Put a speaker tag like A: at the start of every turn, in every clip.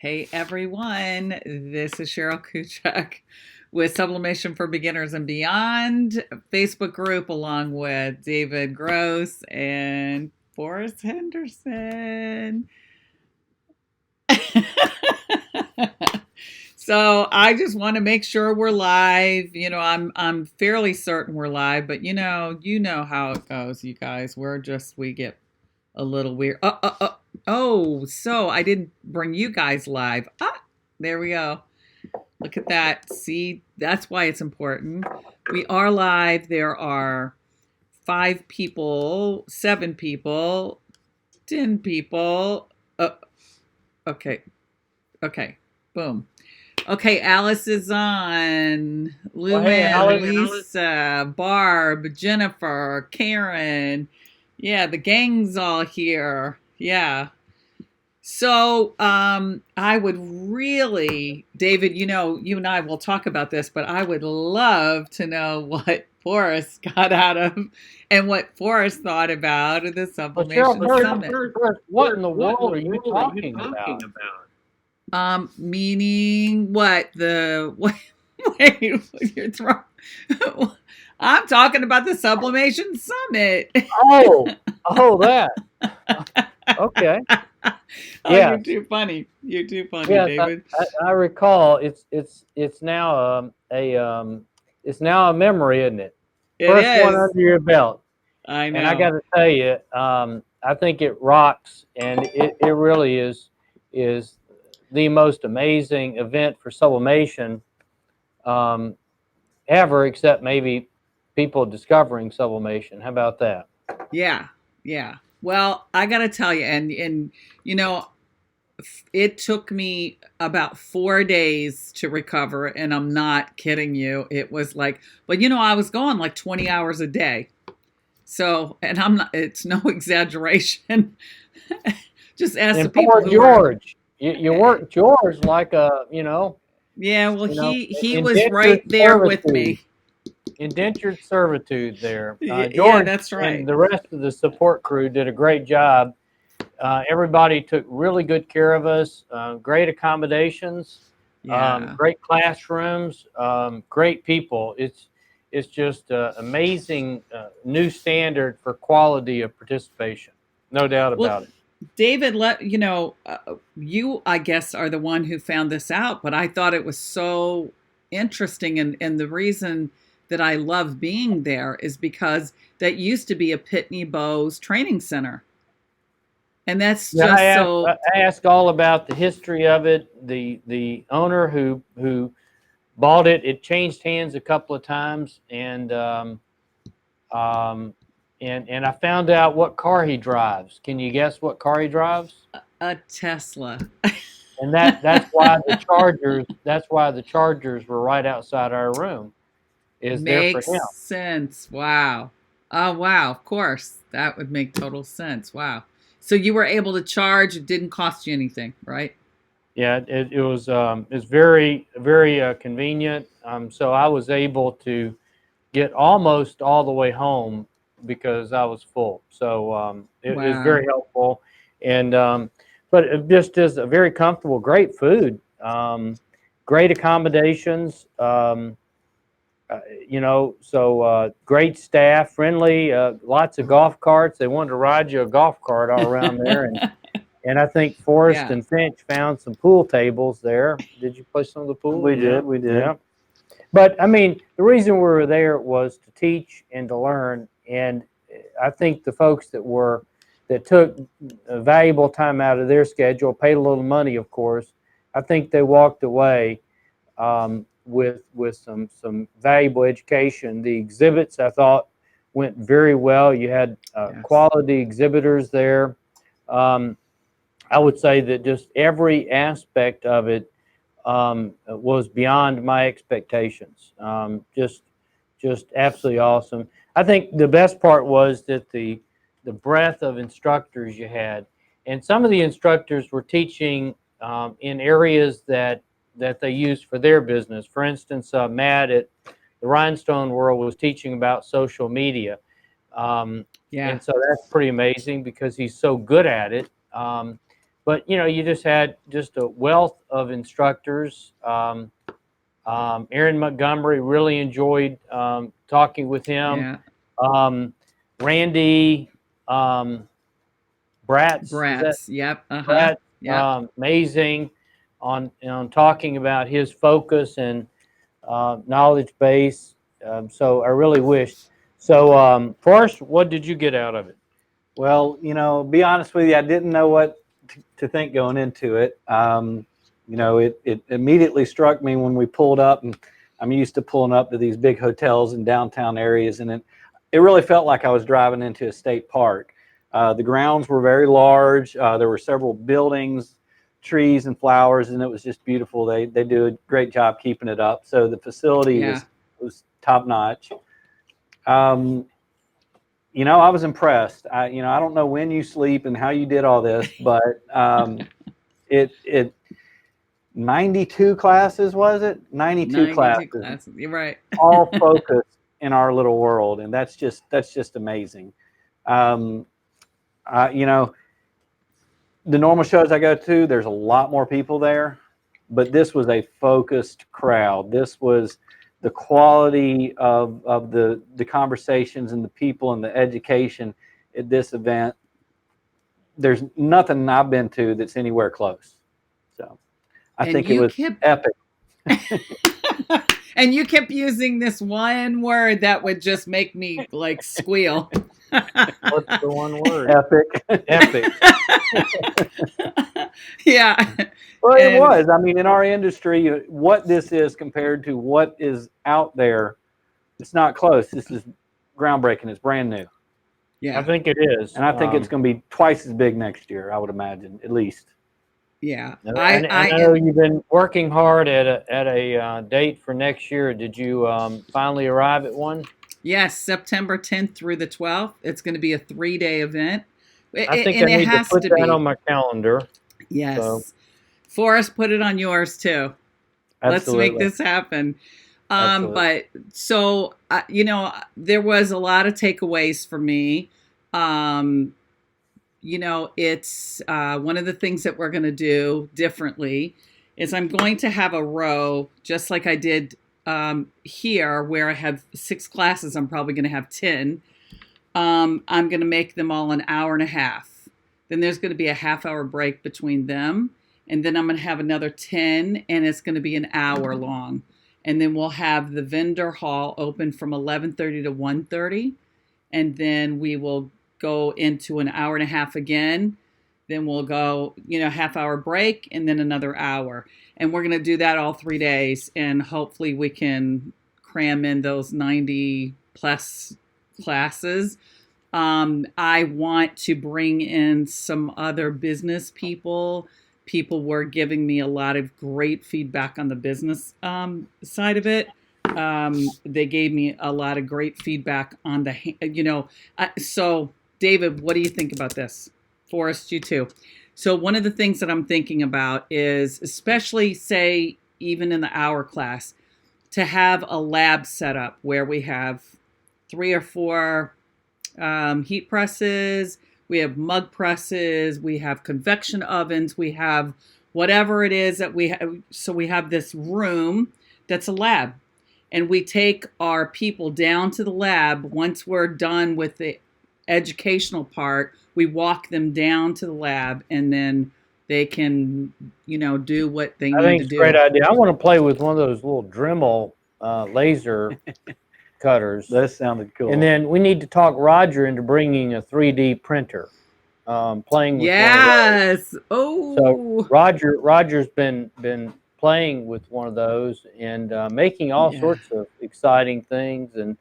A: Hey everyone, this is Cheryl Kuchek with Sublimation for Beginners and Beyond Facebook group, along with David Gross and Forrest Henderson. So I just want to make sure we're live. I'm fairly certain we're live, but you know how it goes, you guys. We get a little weird. So I didn't bring you guys live. There we go. Look at that. See, that's why it's important. We are live. There are 5 people, 7 people, 10 people. Okay. Boom. Okay, Alice is on.
B: Well, hey,
A: Luann,
B: Alice.
A: Lisa, Barb, Jennifer, Karen. Yeah, the gang's all here. Yeah. So I would really, David, you and I will talk about this, but I would love to know what Forrest got out of and what Forrest thought about the Sublimation Summit.
B: What in the world are you talking about?
A: Meaning what? Wait, you're throwing. I'm talking about the Sublimation Summit.
B: That. Okay.
A: You're too funny. You're too funny,
B: Yes,
A: David.
B: I recall. It's now it's now a memory, isn't it? First one under your belt.
A: I know.
B: And I got to tell you, I think it rocks, and it really is the most amazing event for sublimation ever, except maybe people discovering sublimation. How about that?
A: Yeah. Well, I got to tell you, and it took me about 4 days to recover, and I'm not kidding you. It was like, but I was going like 20 hours a day. So, and I'm not, it's no exaggeration. Just ask the people who
B: George. You weren't George like
A: Yeah, well, he was right there with me.
B: Indentured servitude there.
A: George,
B: yeah,
A: that's right.
B: And the rest of the support crew did a great job. Everybody took really good care of us. Great accommodations. Great classrooms. Great people. It's just amazing new standard for quality of participation. No doubt about it.
A: David, you, I guess, are the one who found this out, but I thought it was so interesting. And the reason that I love being there is because that used to be a Pitney Bowes training center. And that's
B: I asked all about the history of it. The owner who bought it, it changed hands a couple of times, and I found out what car he drives. Can you guess what car he drives?
A: A Tesla.
B: And that's why the Chargers were right outside our room.
A: Makes there for him. Sense. Wow. Oh wow, of course. That would make total sense. Wow. So you were able to charge, it didn't cost you anything, right?
B: Yeah, it was very, very convenient. So I was able to get almost all the way home because I was full. So it was very helpful. And but it just is a very comfortable, great food, great accommodations, great staff, friendly, lots of golf carts. They wanted to ride you a golf cart all around there. And I think Forrest and Finch found some pool tables there. Did you play some of the pool?
C: We did.
B: Yeah. But I mean, the reason we were there was to teach and to learn. And I think the folks that took a valuable time out of their schedule, paid a little money, of course, I think they walked away with some valuable education. The exhibits, I thought, went very well. You had quality exhibitors there. I would say that just every aspect of it was beyond my expectations. Just absolutely awesome. I think the best part was that the breadth of instructors you had, and some of the instructors were teaching in areas that they use for their business. For instance, Matt at the Rhinestone World was teaching about social media. And so that's pretty amazing because he's so good at it. but you just had just a wealth of instructors. Aaron Montgomery, really enjoyed talking with him.
A: Yeah.
B: Randy Bratz, is that
A: Brats. Yep. Uh-huh.
B: Bratz?
A: Yep.
B: Amazing on talking about his focus and knowledge base. So I really wished. So, Forrest, what did you get out of it?
C: Well, be honest with you, I didn't know what to think going into it. It immediately struck me when we pulled up, and I'm used to pulling up to these big hotels in downtown areas, and it really felt like I was driving into a state park. The grounds were very large. There were several buildings, trees, and flowers, and it was just beautiful. They do a great job keeping it up. So the facility
A: Yeah.
C: was top notch. I was impressed. I don't know when you sleep and how you did all this, but it 92 classes, was it? 92
A: 92
C: classes,
A: classes. You're right.
C: all focused in our little world, and that's just amazing. Um, the normal shows I go to, there's a lot more people there, but this was a focused crowd. This was the quality of the conversations and the people and the education at this event. There's nothing I've been to that's anywhere close. So I think it was epic.
A: And you kept using this one word that would just make me like squeal.
B: What's the one word?
C: Epic.
B: Epic.
A: Yeah.
C: Well, it was. I mean, in our industry, what this is compared to what is out there, it's not close. This is groundbreaking. It's brand new.
A: Yeah.
B: I think it is.
C: And I think it's going to be twice as big next year, I would imagine, at least.
A: Yeah.
B: I know you've been working hard at a date for next year. Did you finally arrive at one?
A: Yes, September 10th through the 12th. It's going to be a 3-day event.
B: I think I need to put that on my calendar.
A: Yes.
B: So.
A: Forrest, put it on yours too.
C: Absolutely.
A: Let's make this happen. But so, there was a lot of takeaways for me. It's one of the things that we're going to do differently is I'm going to have a row, just like I did here, where I have 6 classes. I'm probably going to have 10. I'm going to make them all an hour and a half. Then there's going to be a half-hour break between them. And then I'm going to have another 10, and it's going to be an hour long. And then we'll have the vendor hall open from 11:30 to 1:30. And then we will go into an hour and a half again. Then we'll go, half-hour break, and then another hour. And we're going to do that all 3 days. And hopefully we can cram in those 90-plus classes. I want to bring in some other business people. People were giving me a lot of great feedback on the business side of it. They gave me a lot of great feedback on so David, what do you think about this? Forrest, you too. So one of the things that I'm thinking about is, especially say, even in the hour class, to have a lab set up where we have 3 or 4 heat presses, we have mug presses, we have convection ovens, we have whatever it is that we have. So we have this room that's a lab, and we take our people down to the lab. Once we're done with the educational part, we walk them down to the lab, and then they can, do what they need to do.
B: I think it's a great idea. I want to play with one of those little Dremel laser cutters.
C: That sounded cool.
B: And then we need to talk Roger into bringing a 3D printer. Playing with
A: yes.
B: Oh. So Roger's been playing with one of those and making all sorts of exciting things, and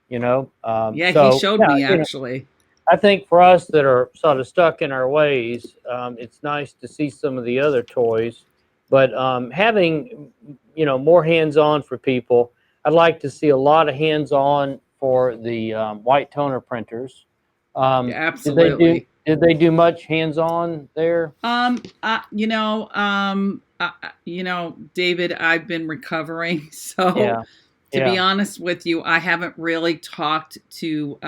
B: he showed me
A: actually.
B: I think for us that are sort of stuck in our ways, it's nice to see some of the other toys, but having more hands-on for people. I'd like to see a lot of hands-on for the white toner printers.
A: Absolutely.
B: Did they do much hands-on there?
A: David, I've been recovering, so to be honest with you, I haven't really talked to.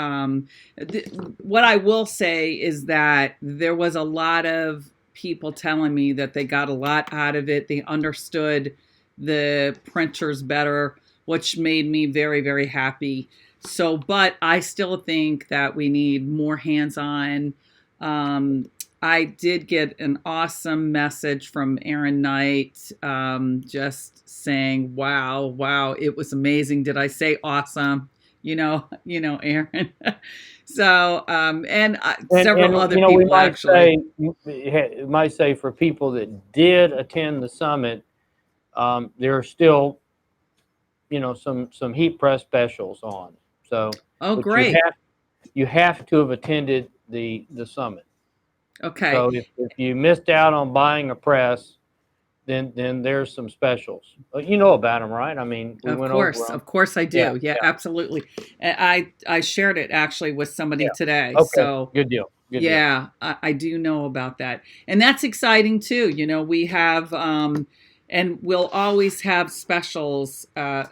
A: What I will say is that there was a lot of people telling me that they got a lot out of it. They understood the printers better, which made me very, very happy. So, but I still think that we need more hands-on. I did get an awesome message from Aaron Knight, just saying, "Wow, wow, it was amazing." Did I say awesome? Aaron. So, and several other
B: we
A: people
B: might
A: actually.
B: might say for people that did attend the summit, there are still, some heat press specials on. So,
A: Oh,
B: but
A: great.
B: you have to have attended the summit.
A: Okay.
B: So if you missed out on buying a press, then there's some specials. You know about them, right? I mean, we went over them.
A: Of course I do. Yeah, absolutely. I shared it actually with somebody today.
B: Okay.
A: So
B: good deal. Good deal.
A: yeah, I do know about that. And that's exciting too. We have, and we'll always have specials, the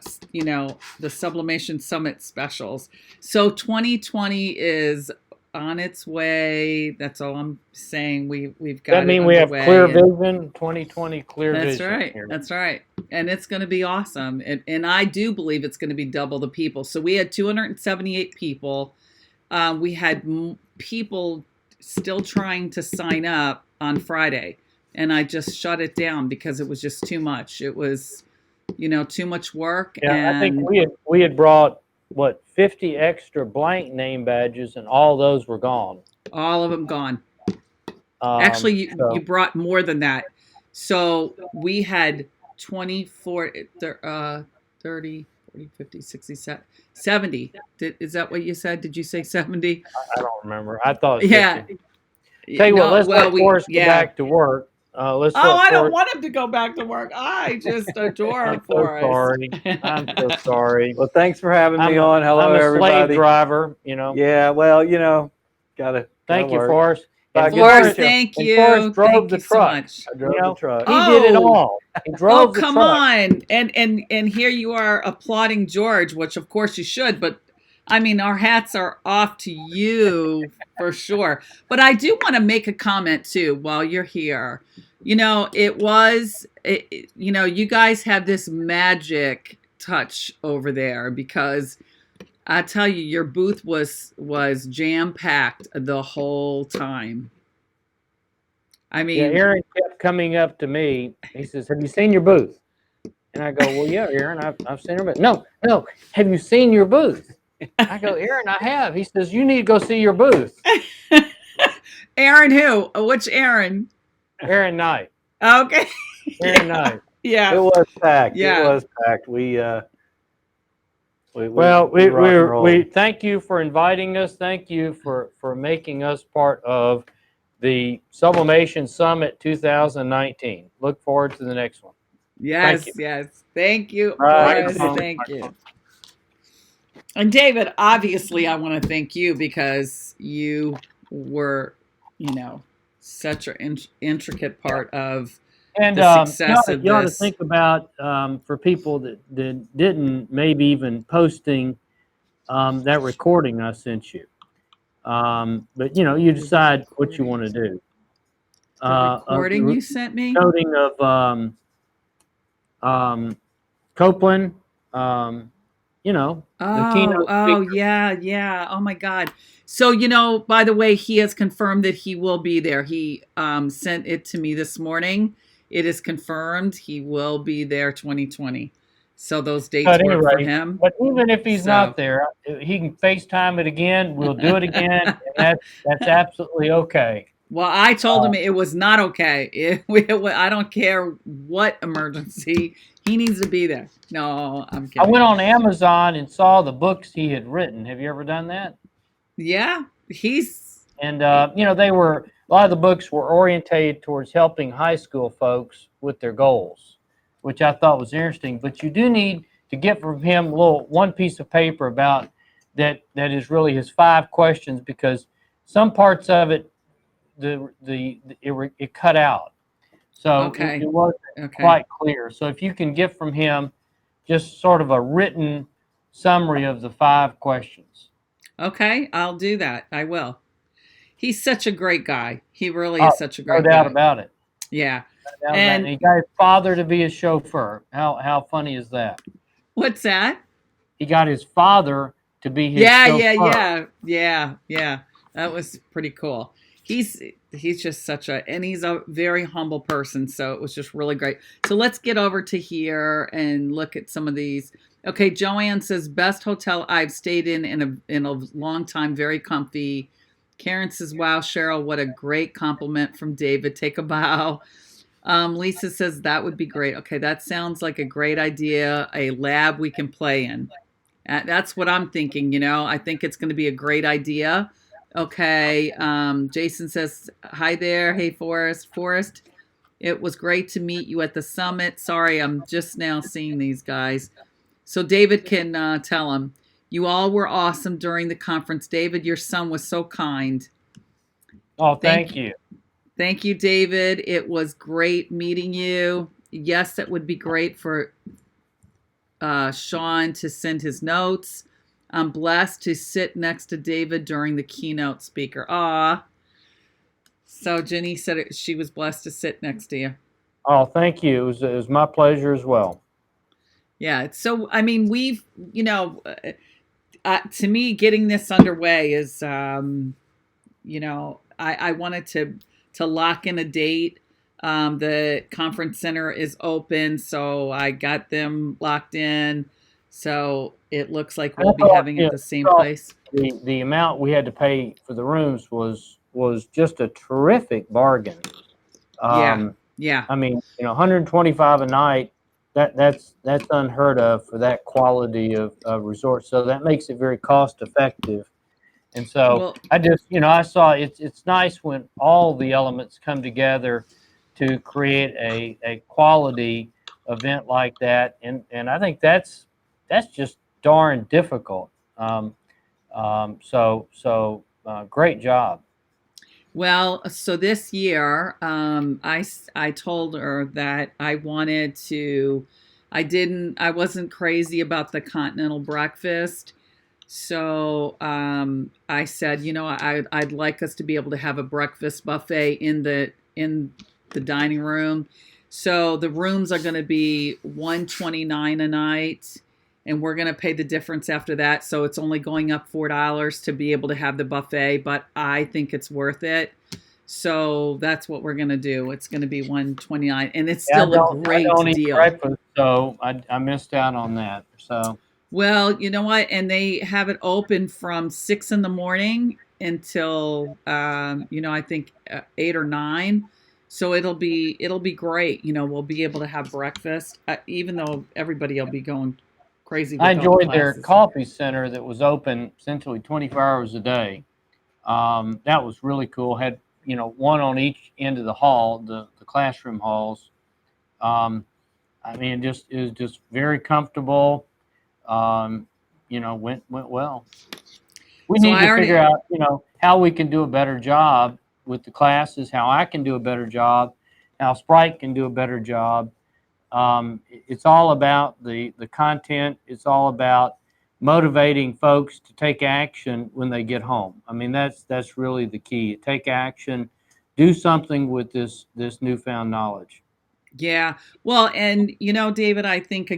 A: Sublimation Summit specials. So 2020 is on its way. That's all I'm saying. We've got.
B: That mean we have clear vision, 2020 clear vision.
A: That's right. That's right. And it's going to be awesome. And I do believe it's going to be double the people. So we had 278 people. We had people still trying to sign up on Friday, and I just shut it down because it was just too much. It was, too much work.
B: Yeah,
A: and
B: I think we had brought 50 extra blank name badges, and all those were gone.
A: All of them gone. Actually, you brought more than that. So we had 24, 30, 40, 50, 60, 70. Is that what you said? Did you say 70?
B: I don't remember. I thought.
A: Yeah.
B: Tell you what, let's let Forrest get back to work.
A: I don't want him to go back to work. I just adore Forrest.
B: Sorry. I'm so sorry.
C: Well, thanks for having me on. Hello, everybody.
B: I'm a slave driver,
C: Yeah, well, gotta.
B: Thank you,
C: work.
B: Forrest.
A: Forrest, thank you.
B: Forrest drove the truck.
A: So
C: I drove the truck.
B: He did it all. He drove the truck.
A: Come on. And here you are applauding George, which of course you should, but I mean, our hats are off to you for sure. But I do want to make a comment too while you're here. You guys have this magic touch over there because I tell you, your booth was jam-packed the whole time. I mean,
B: Aaron kept coming up to me. He says, "Have you seen your booth?" And I go, "Well, yeah, Aaron, I've seen your booth." No, have you seen your booth? I go, "Aaron, I have." He says, "You need to go see your booth."
A: Aaron who? Which Aaron?
B: Aaron Knight.
A: Okay.
B: Aaron Knight.
A: Yeah.
C: It was packed.
A: Yeah.
C: It was packed. We
B: thank you for inviting us. Thank you for making us part of the Sublimation Summit 2019. Look forward to the next one.
A: Yes, yes. Thank you.
B: Right.
A: Thank you. And David, obviously I want to thank you because you were, such an intricate part of the success of this.
B: You ought to think about, for people that didn't maybe even posting that recording I sent you. But, you decide what you want to do.
A: The recording you sent me?
B: Coding of Koplin, the keynote speaker.
A: Yeah. Oh, my God. So, by the way, he has confirmed that he will be there. He sent it to me this morning. It is confirmed he will be there 2020. So those dates work for him.
B: But even if he's not there, he can FaceTime it again. We'll do it again. And that's absolutely okay.
A: Well, I told him it was not okay. I don't care what emergency. He needs to be there. No, I'm kidding.
B: I went on Amazon and saw the books he had written. Have you ever done that?
A: Yeah,
B: And they were, a lot of the books were orientated towards helping high school folks with their goals, which I thought was interesting. But you do need to get from him one piece of paper about that is really his 5 questions, because some parts of it, it cut out. So it wasn't quite clear. So if you can get from him just sort of a written summary of the 5 questions.
A: Okay, I'll do that. I will. He's such a great guy. He really
B: Oh,
A: is such a
B: no
A: great
B: doubt
A: guy.
B: about it.
A: Yeah.
B: No doubt about it. And
A: And
B: he got his father to be his chauffeur. How funny is that?
A: what's that?
B: He got his father to be his
A: Yeah, yeah,
B: chauffeur.
A: yeah, yeah, yeah. That was pretty cool. He's he's just such a and he's a very humble person, so it was just really great. So let's get over to here and look at some of these. Okay, Joanne says best hotel I've stayed in a long time, very comfy. Karen says, "Wow, Cheryl, what a great compliment from David. Take a bow." Lisa says that would be great. Okay, that sounds like a great idea. A lab we can play in. That's what I'm thinking, I think it's going to be a great idea. Okay. Jason says, hi there. Hey, Forrest. Forrest, it was great to meet you at the summit. Sorry, I'm just now seeing these guys. So David can tell them, you all were awesome during the conference. David, your son was so kind.
B: Oh, thank you.
A: Thank you, David. It was great meeting you. Yes, it would be great for Shawn to send his notes. I'm blessed to sit next to David during the keynote speaker. Ah, so Jenny said she was blessed to sit next to you.
B: Oh, thank you. It was my pleasure as well.
A: Yeah. So, I mean, we've, to me, getting this underway is, I wanted to lock in a date. The conference center is open, so I got them locked in. So it looks like we'll be having it the same place.
B: The amount we had to pay for the rooms was just a terrific bargain.
A: Yeah.
B: I mean, 125 a night. That's unheard of for that quality of resort. So that makes it very cost effective. And so I just, I saw it's nice when all the elements come together to create a quality event like that. And I think that's just darn difficult. Great job.
A: Well, so this year, I told her that I wasn't crazy about the continental breakfast. So I said, I'd like us to be able to have a breakfast buffet in the dining room. So the rooms are going to be $129 a night, and we're going to pay the difference after that. So it's only going up $4 to be able to have the buffet, but I think it's worth it. So that's what we're going to do. It's going to be $129, and it's still a great deal.
B: Breakfast, so I missed out on that. So.
A: Well, you know what? And they have it open from 6 in the morning until, I think 8 or 9. So it'll be great. We'll be able to have breakfast, even though everybody will be going crazy.
B: I enjoyed their coffee center that was open essentially 24 hours a day. That was really cool. Had, one on each end of the hall, the classroom halls. I mean, it was just very comfortable. Went well. We need to figure out, how we can do a better job with the classes, how I can do a better job, how Sprite can do a better job. It's all about the content. It's all about motivating folks to take action when they get home. I mean, that's really the key. Take action, do something with this newfound knowledge.
A: Yeah. Well, and David, I think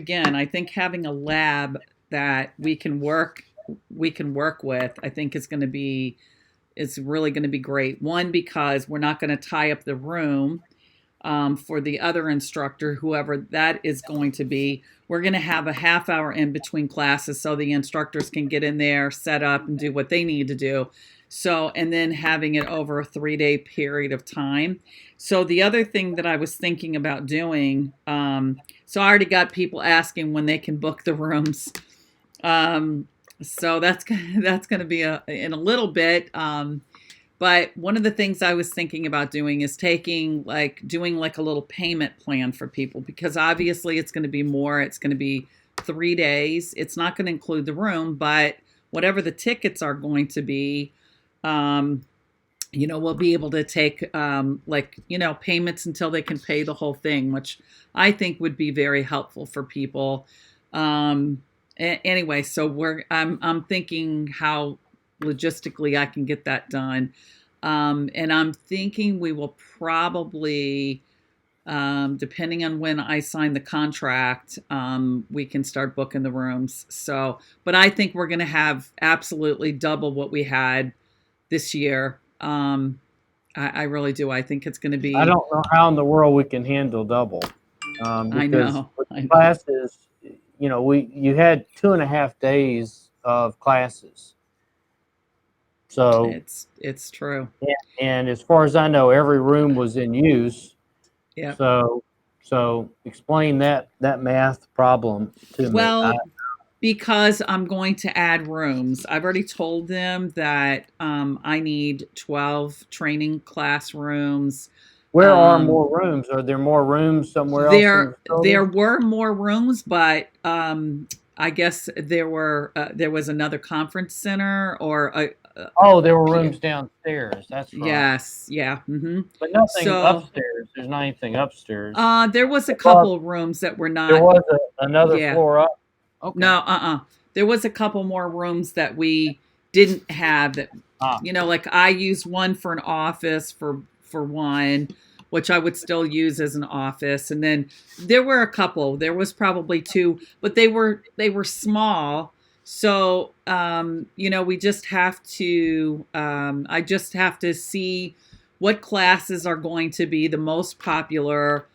A: having a lab that we can work with, I think it's really going to be great. One, because we're not going to tie up the room for the other instructor, whoever that is going to be. We're going to have a half hour in between classes so the instructors can get in there, set up, and do what they need to do. So, and then having it over a 3-day period of time. So the other thing that I was thinking about doing, so I already got people asking when they can book the rooms. So that's going to be in a little bit. But one of the things I was thinking about doing is doing like a little payment plan for people, because obviously it's going to be more. It's going to be 3 days. It's not going to include the room, but whatever the tickets are going to be, we'll be able to take payments until they can pay the whole thing, which I think would be very helpful for people. Anyway, so I'm thinking how logistically I can get that done. And I'm thinking we will probably, depending on when I sign the contract, we can start booking the rooms. So, but I think we're going to have absolutely double what we had this year. I really do. I think it's going to
B: I
A: be.
B: don't know how in the world we can handle double,
A: I
B: because
A: know.
B: with
A: I know.
B: classes, you had 2.5 days of classes. So,
A: It's true.
B: and as far as I know, every room was in use.
A: Yeah.
B: So explain that math problem to me.
A: Well, because I'm going to add rooms. I've already told them that I need 12 training classrooms.
B: Where are
A: Um,
B: more rooms? Are there more rooms somewhere else in the
A: there
B: facility?
A: were more rooms, but I guess there was another conference center or
B: Oh, there were rooms downstairs. That's right.
A: yes, yeah.
B: But nothing
A: So
B: upstairs. There's not anything upstairs.
A: there was a
B: I thought
A: couple of rooms that were
B: there
A: not.
B: was another
A: Yeah,
B: floor up. Okay.
A: no, there was a couple more rooms that we didn't have that,
B: Ah,
A: like I used one for an office for one, which I would still use as an office. And then there were a couple. There was probably two, but they were small. So we just have to I just have to see what classes are going to be the most popular.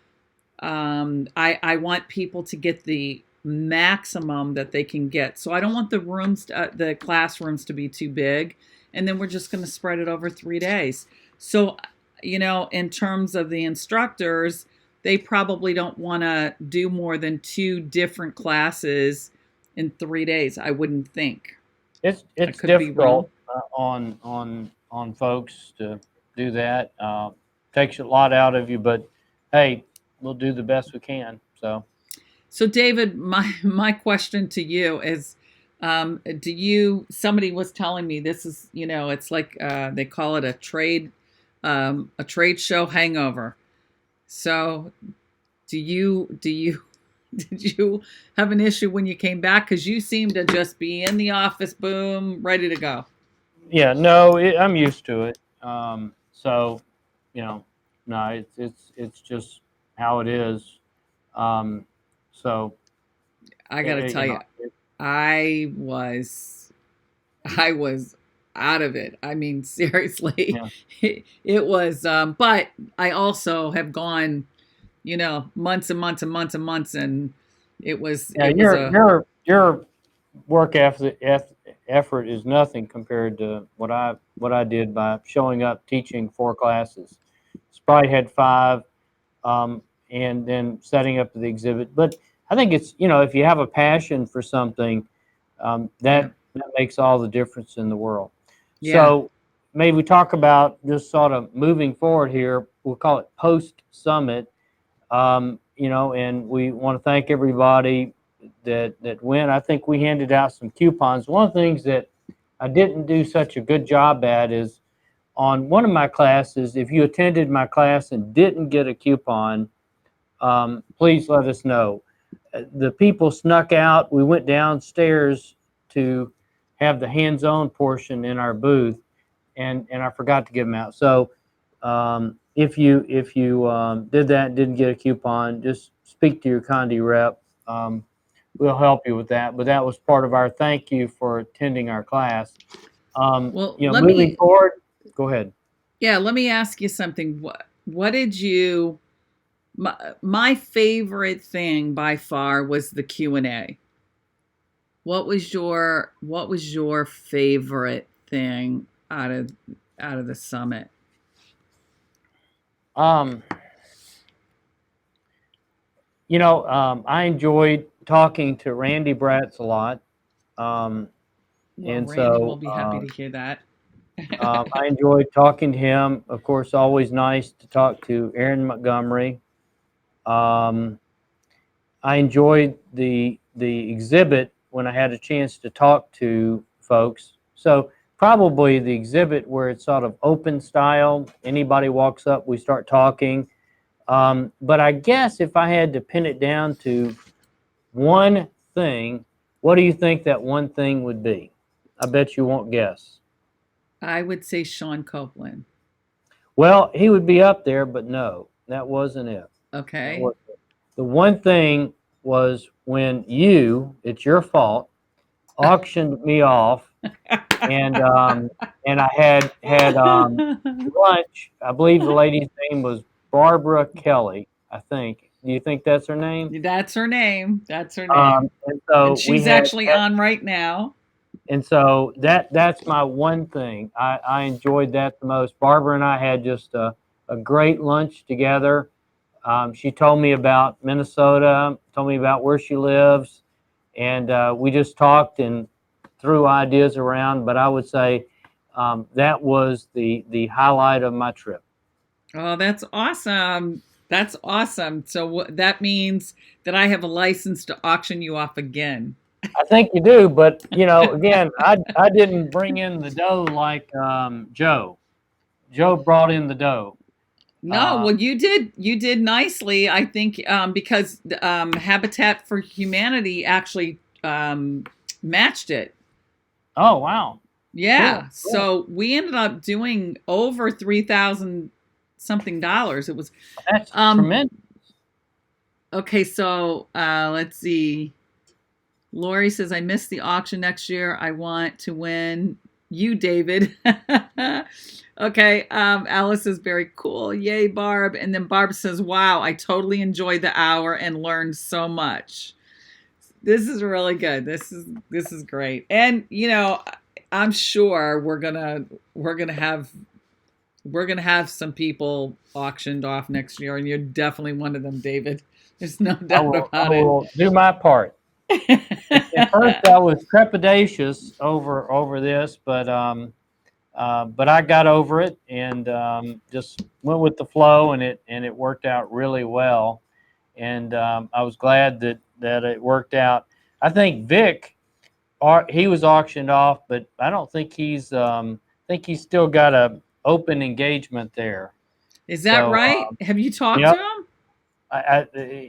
A: I want people to get the maximum that they can get. So I don't want the classrooms to be too big, and then we're just going to spread it over 3 days. So, in terms of the instructors, they probably don't want to do more than two different classes in 3 days. I wouldn't think.
B: it's
A: I
B: it's
A: could be wrong.
B: difficult on folks to do that. Takes a lot out of you, but hey, we'll do the best we can.
A: So, David, my question to you is, somebody was telling me this is, it's like they call it a trade show hangover. So, do you did you have an issue when you came back? Because you seem to just be in the office, boom, ready to go.
B: Yeah, no, I'm used to it. So, no, it's just how it is. Um, so,
A: I got to
B: you
A: tell
B: know,
A: you, I was I was out of it. I mean, seriously,
B: yeah,
A: it was. But I also have gone, months and months and months and months, and it was
B: yeah,
A: it was a
B: your work effort is nothing compared to what I did by showing up teaching 4 classes. Sprite had 5, and then setting up the exhibit. But I think it's if you have a passion for something,
A: yeah,
B: that makes all the difference in the world.
A: yeah.
B: So maybe we talk about just sort of moving forward here. We'll call it post summit. And we want to thank everybody that went. I think we handed out some coupons. One of the things that I didn't do such a good job at is on one of my classes. If you attended my class and didn't get a coupon, please let us know. The people snuck out. We went downstairs to have the hands-on portion in our booth, and I forgot to give them out. So if you did that and didn't get a coupon, just speak to your Condi rep. We'll help you with that. But that was part of our thank you for attending our class.
A: Well,
B: Moving forward, go ahead.
A: let me ask you something. What did you? My favorite thing by far was the Q&A. What was your favorite thing out of the summit?
B: I enjoyed talking to Randy Bratz a lot.
A: Well,
B: And
A: Randy will
B: so
A: be happy to hear that.
B: I enjoyed talking to him. Of course, always nice to talk to Aaron Montgomery. Um, I enjoyed the exhibit when I had a chance to talk to folks. So probably the exhibit where it's sort of open style. Anybody walks up, we start talking. But I guess if I had to pin it down to one thing, what do you think that one thing would be? I bet you won't guess.
A: I would say Shawn Koplin.
B: Well, he would be up there, but no, that wasn't it. That
A: Okay.
B: wasn't it. The one thing was when it's your fault, auctioned me off, and I had lunch. I believe the lady's name was Barbara Kelly. I think. Do you think that's her name?
A: That's her name. That's her name.
B: And
A: And
B: so we
A: she's
B: had,
A: actually on right now.
B: and so that's my one thing. I enjoyed that the most. Barbara and I had just a great lunch together. She told me about Minnesota, told me about where she lives, and we just talked and threw ideas around. But I would say that was the highlight of my trip.
A: Oh, that's awesome. That's awesome. So that means that I have a license to auction you off again.
B: I think you do, but again, I didn't bring in the dough like Joe. Joe brought in the dough.
A: No,
B: Uh,
A: well, you did nicely. I think because Habitat for Humanity actually matched it.
B: oh wow,
A: Yeah,
B: cool, cool.
A: so we ended up doing over 3,000 something dollars. It was
B: That's
A: um
B: tremendous.
A: okay. So let's see. Lori says, I missed the auction next year. I want to win you, David. Okay. Alice is very cool. Yay, Barb. And then Barb says, wow, I totally enjoyed the hour and learned so much. This is really good. This is great. And I'm sure we're gonna have some people auctioned off next year, and you're definitely one of them, David. There's no
B: I
A: doubt
B: will, I
A: about it.
B: will do my part. At first, I was trepidatious over this, but I got over it and just went with the flow, and it worked out really well. And I was glad that it worked out. I think Vic, he was auctioned off, but I don't think think he's still got a open engagement there.
A: Is that
B: So
A: right? Have you talked to
B: yep,
A: him?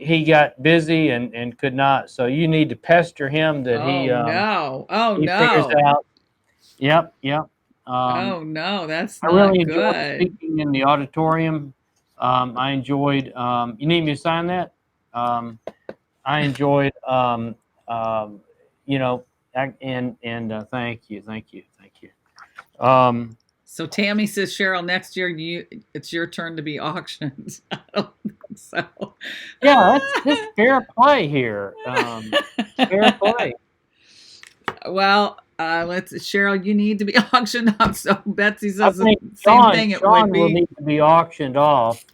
B: he got busy and could not. So you need to pester him that
A: Oh no. Oh
B: he figures
A: no.
B: out. Yep, yep.
A: Oh no, that's
B: I really
A: not
B: enjoyed
A: good.
B: speaking in the auditorium. I enjoyed. You need me to sign that? I enjoyed. Um, you know, and thank you, thank you, thank you. Um,
A: So Tammy says, Cheryl, next year it's your turn to be auctioned. I don't think so.
B: yeah, that's fair play here. Fair play.
A: Well, let's Cheryl, you need to be auctioned off. So Betsy
B: I
A: says the
B: think
A: same thing. It would
B: Shawn will
A: be.
B: need to be auctioned off,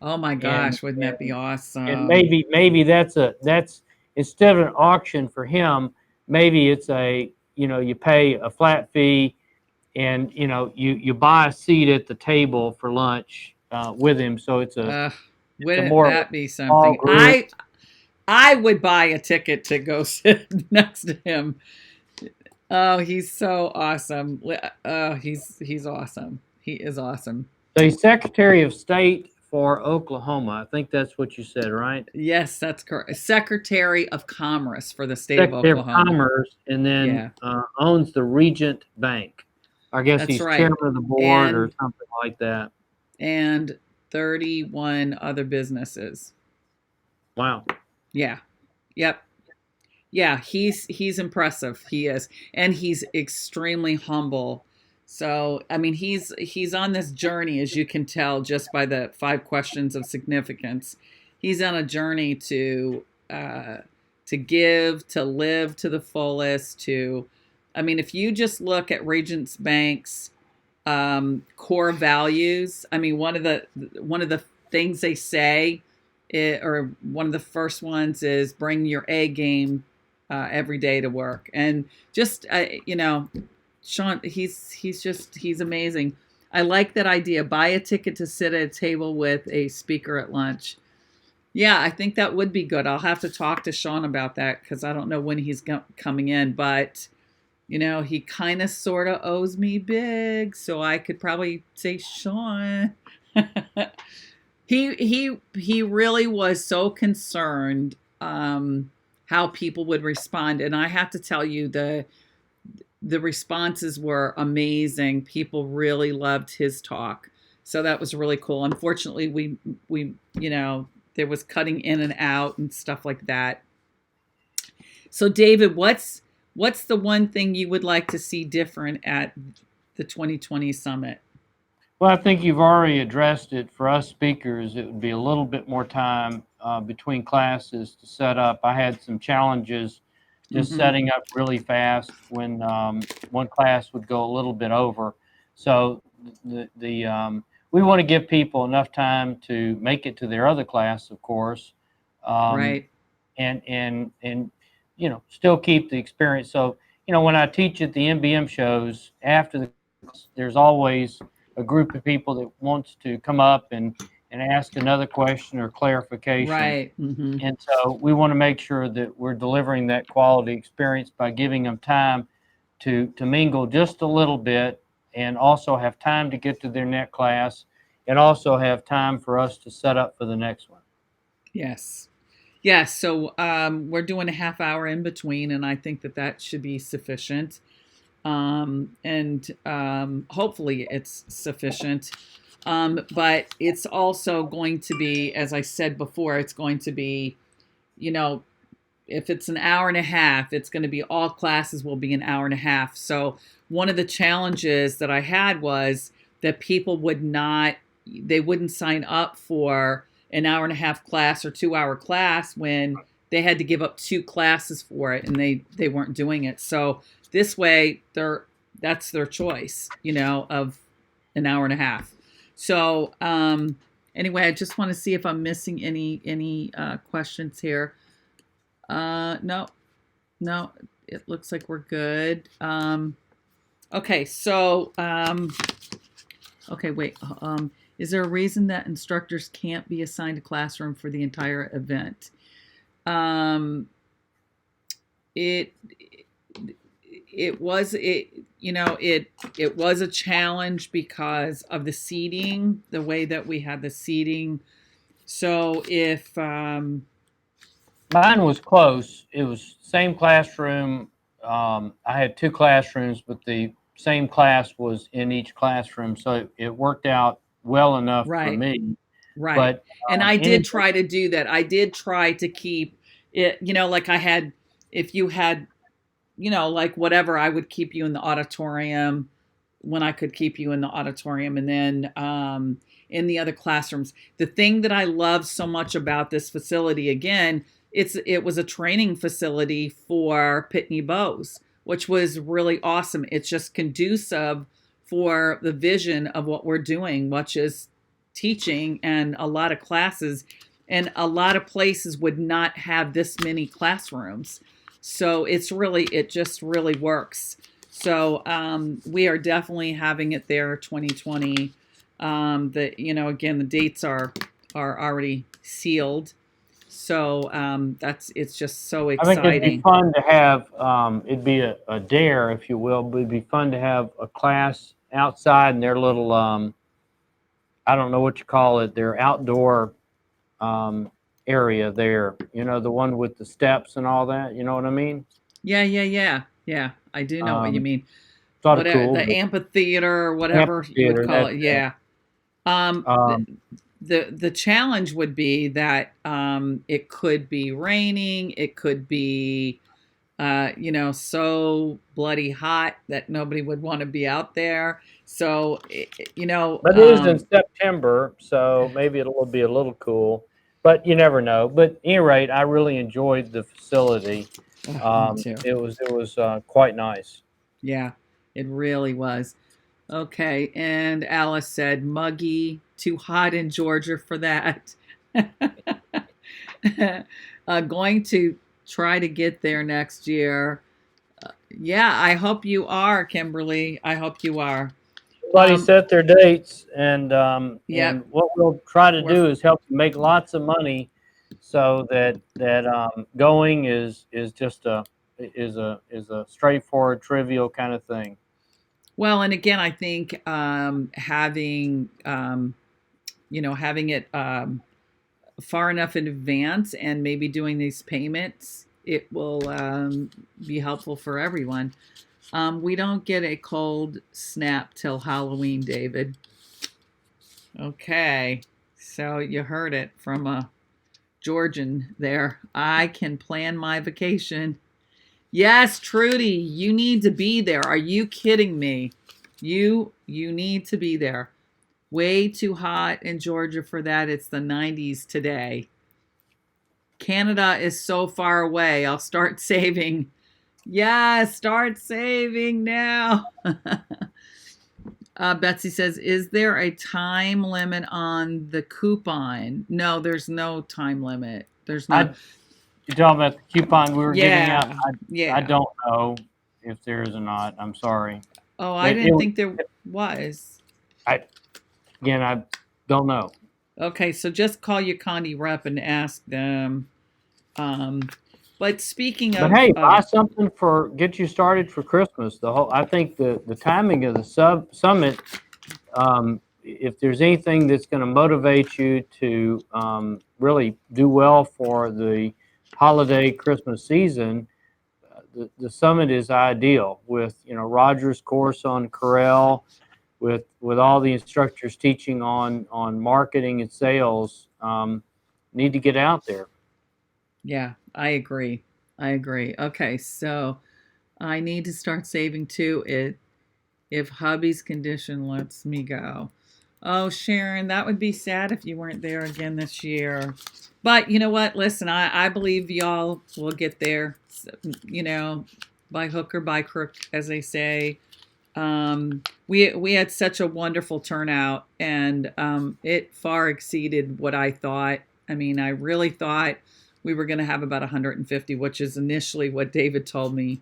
A: Oh my
B: and
A: gosh, wouldn't that be
B: and and
A: awesome?
B: maybe that's instead of an auction for him, maybe it's you pay a flat fee, and you buy a seat at the table for lunch with him, so
A: Uh,
B: it's a
A: wouldn't
B: more of a
A: that be
B: small
A: something?
B: group.
A: I would buy a ticket to go sit next to him. Oh, he's so awesome. Oh, he's awesome. He is awesome.
B: The Secretary of State for Oklahoma, I think that's what you said, right?
A: Yes, that's correct. Secretary of Commerce for the state of
B: Secretary of
A: Oklahoma.
B: Commerce, and then
A: Yeah,
B: owns the Regent Bank. I guess
A: that's
B: he's
A: right.
B: chairman of the board or
A: And
B: something like that.
A: and 31 other businesses.
B: Wow.
A: Yeah. Yep. Yeah, he's impressive. He is. And he's extremely humble. So, I mean, he's on this journey, as you can tell just by the 5 questions of significance. He's on a journey to give, to live to the fullest, I mean, if you just look at Regents Bank's core values, I mean, one of the things they say, or one of the first ones is bring your A game every day to work. And just Shawn, he's amazing. I like that idea. Buy a ticket to sit at a table with a speaker at lunch. Yeah, I think that would be good. I'll have to talk to Shawn about that because I don't know when he's coming in, but he kind of sort of owes me big, so I could probably say Shawn. He really was so concerned how people would respond, and I have to tell you, the responses were amazing. People really loved his talk. So that was really cool. Unfortunately, we there was cutting in and out and stuff like that. So David, what's the one thing you would like to see different at the 2020 summit?
B: Well, I think you've already addressed it. For us speakers, it would be a little bit more time between classes to set up. I had some challenges just setting up really fast when one class would go a little bit over. So we want to give people enough time to make it to their other class, of course,
A: Right.
B: and still keep the experience. So when I teach at the MBM shows after the class, there's always a group of people that wants to come up and ask another question or clarification.
A: Right.
B: And so we want to make sure that we're delivering that quality experience by giving them time to mingle just a little bit, and also have time to get to their next class, and also have time for us to set up for the next one.
A: Yes. Yes. So we're doing a half hour in between, and I think that should be sufficient. And hopefully it's sufficient. But it's also going to be, as I said before, it's going to be, if it's an hour and a half, it's going to be all classes will be an hour and a half. So one of the challenges that I had was that people wouldn't sign up for an hour and a half class or 2 hour class when they had to give up 2 classes for it, and they weren't doing it. So this way, that's their choice, of an hour and a half. So anyway, I just want to see if I'm missing any questions here. No, it looks like we're good. Okay, so okay, wait. Is there a reason that instructors can't be assigned a classroom for the entire event? It was a challenge because of the seating, the way that we had the seating. So if
B: mine was close, it was same classroom. I had 2 classrooms, but the same class was in each classroom, so it worked out well enough for me.
A: Right.
B: But
A: and I did try to do that. I did try to keep it, like I had, if you had, like whatever, I would keep you in the auditorium when I could keep you in the auditorium, and then in the other classrooms. The thing that I love so much about this facility, again, it was a training facility for Pitney Bowes, which was really awesome. It's just conducive for the vision of what we're doing, which is teaching and a lot of classes, and a lot of places would not have this many classrooms. So it just really works. So we are definitely having it there 2020. Again, the dates are already sealed. So it's just so exciting.
B: I think it'd be fun to have, it'd be a dare, if you will, but it'd be fun to have a class outside in their little, I don't know what you call it, their outdoor area there, the one with the steps and all that, you know what I mean?
A: Yeah. I do know what you mean.
B: Sort of cool,
A: the amphitheater or whatever you would call it. Yeah. The challenge would be that it could be raining. It could be, so bloody hot that nobody would want to be out there. So,
B: But it is in September, so maybe it'll be a little cool. But you never know. But at any rate, I really enjoyed the facility.
A: Me too.
B: It was quite nice.
A: Yeah, it really was. Okay, and Alice said, "Muggy, too hot in Georgia for that." Going to try to get there next year. Yeah, I hope you are, Kimberly. I hope you are.
B: Everybody set their dates, and
A: Yep.
B: what we'll try to do is help you make lots of money, so that going is just a straightforward, trivial kind of thing.
A: Well, and again, I think having it far enough in advance and maybe doing these payments, it will be helpful for everyone. We don't get a cold snap till Halloween, David. Okay, so you heard it from a Georgian there. I can plan my vacation. Yes, Trudy, you need to be there. Are you kidding me? You need to be there. Way too hot in Georgia for that. It's the 90s today. Canada is so far away. I'll start saving. Yeah, start saving now. Betsy says, is there a time limit on the coupon? No, there's no time limit. There's no.
B: You're talking about the coupon we were giving out?
A: Yeah.
B: I don't know if there is or not. I'm sorry.
A: Oh, I didn't think there was.
B: I don't know.
A: Okay, so just call your Condi rep and ask them. But speaking of,
B: but hey, buy something get you started for Christmas. I think the timing of the summit. If there's anything that's going to motivate you to really do well for the holiday Christmas season, the summit is ideal with Roger's course on Corel, with all the instructors teaching on marketing and sales. Need to get out there.
A: Yeah, I agree. Okay, so I need to start saving too. If hubby's condition lets me go. Oh, Sharon, that would be sad if you weren't there again this year. But you know what? Listen, I believe y'all will get there, by hook or by crook, as they say. We had such a wonderful turnout, and it far exceeded what I thought. I mean, I really thought we were going to have about 150, which is initially what David told me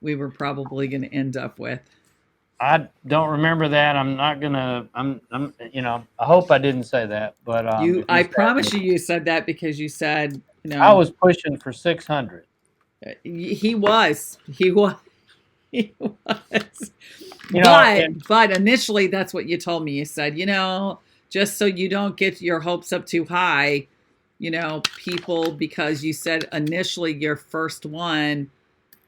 A: we were probably going to end up with.
B: I don't remember that. I'm not gonna. I hope I didn't say that, but
A: I promise you said that because you said,
B: I was pushing for 600.
A: He was. But initially, that's what you told me. You said, just so you don't get your hopes up too high, people, because you said initially your first one,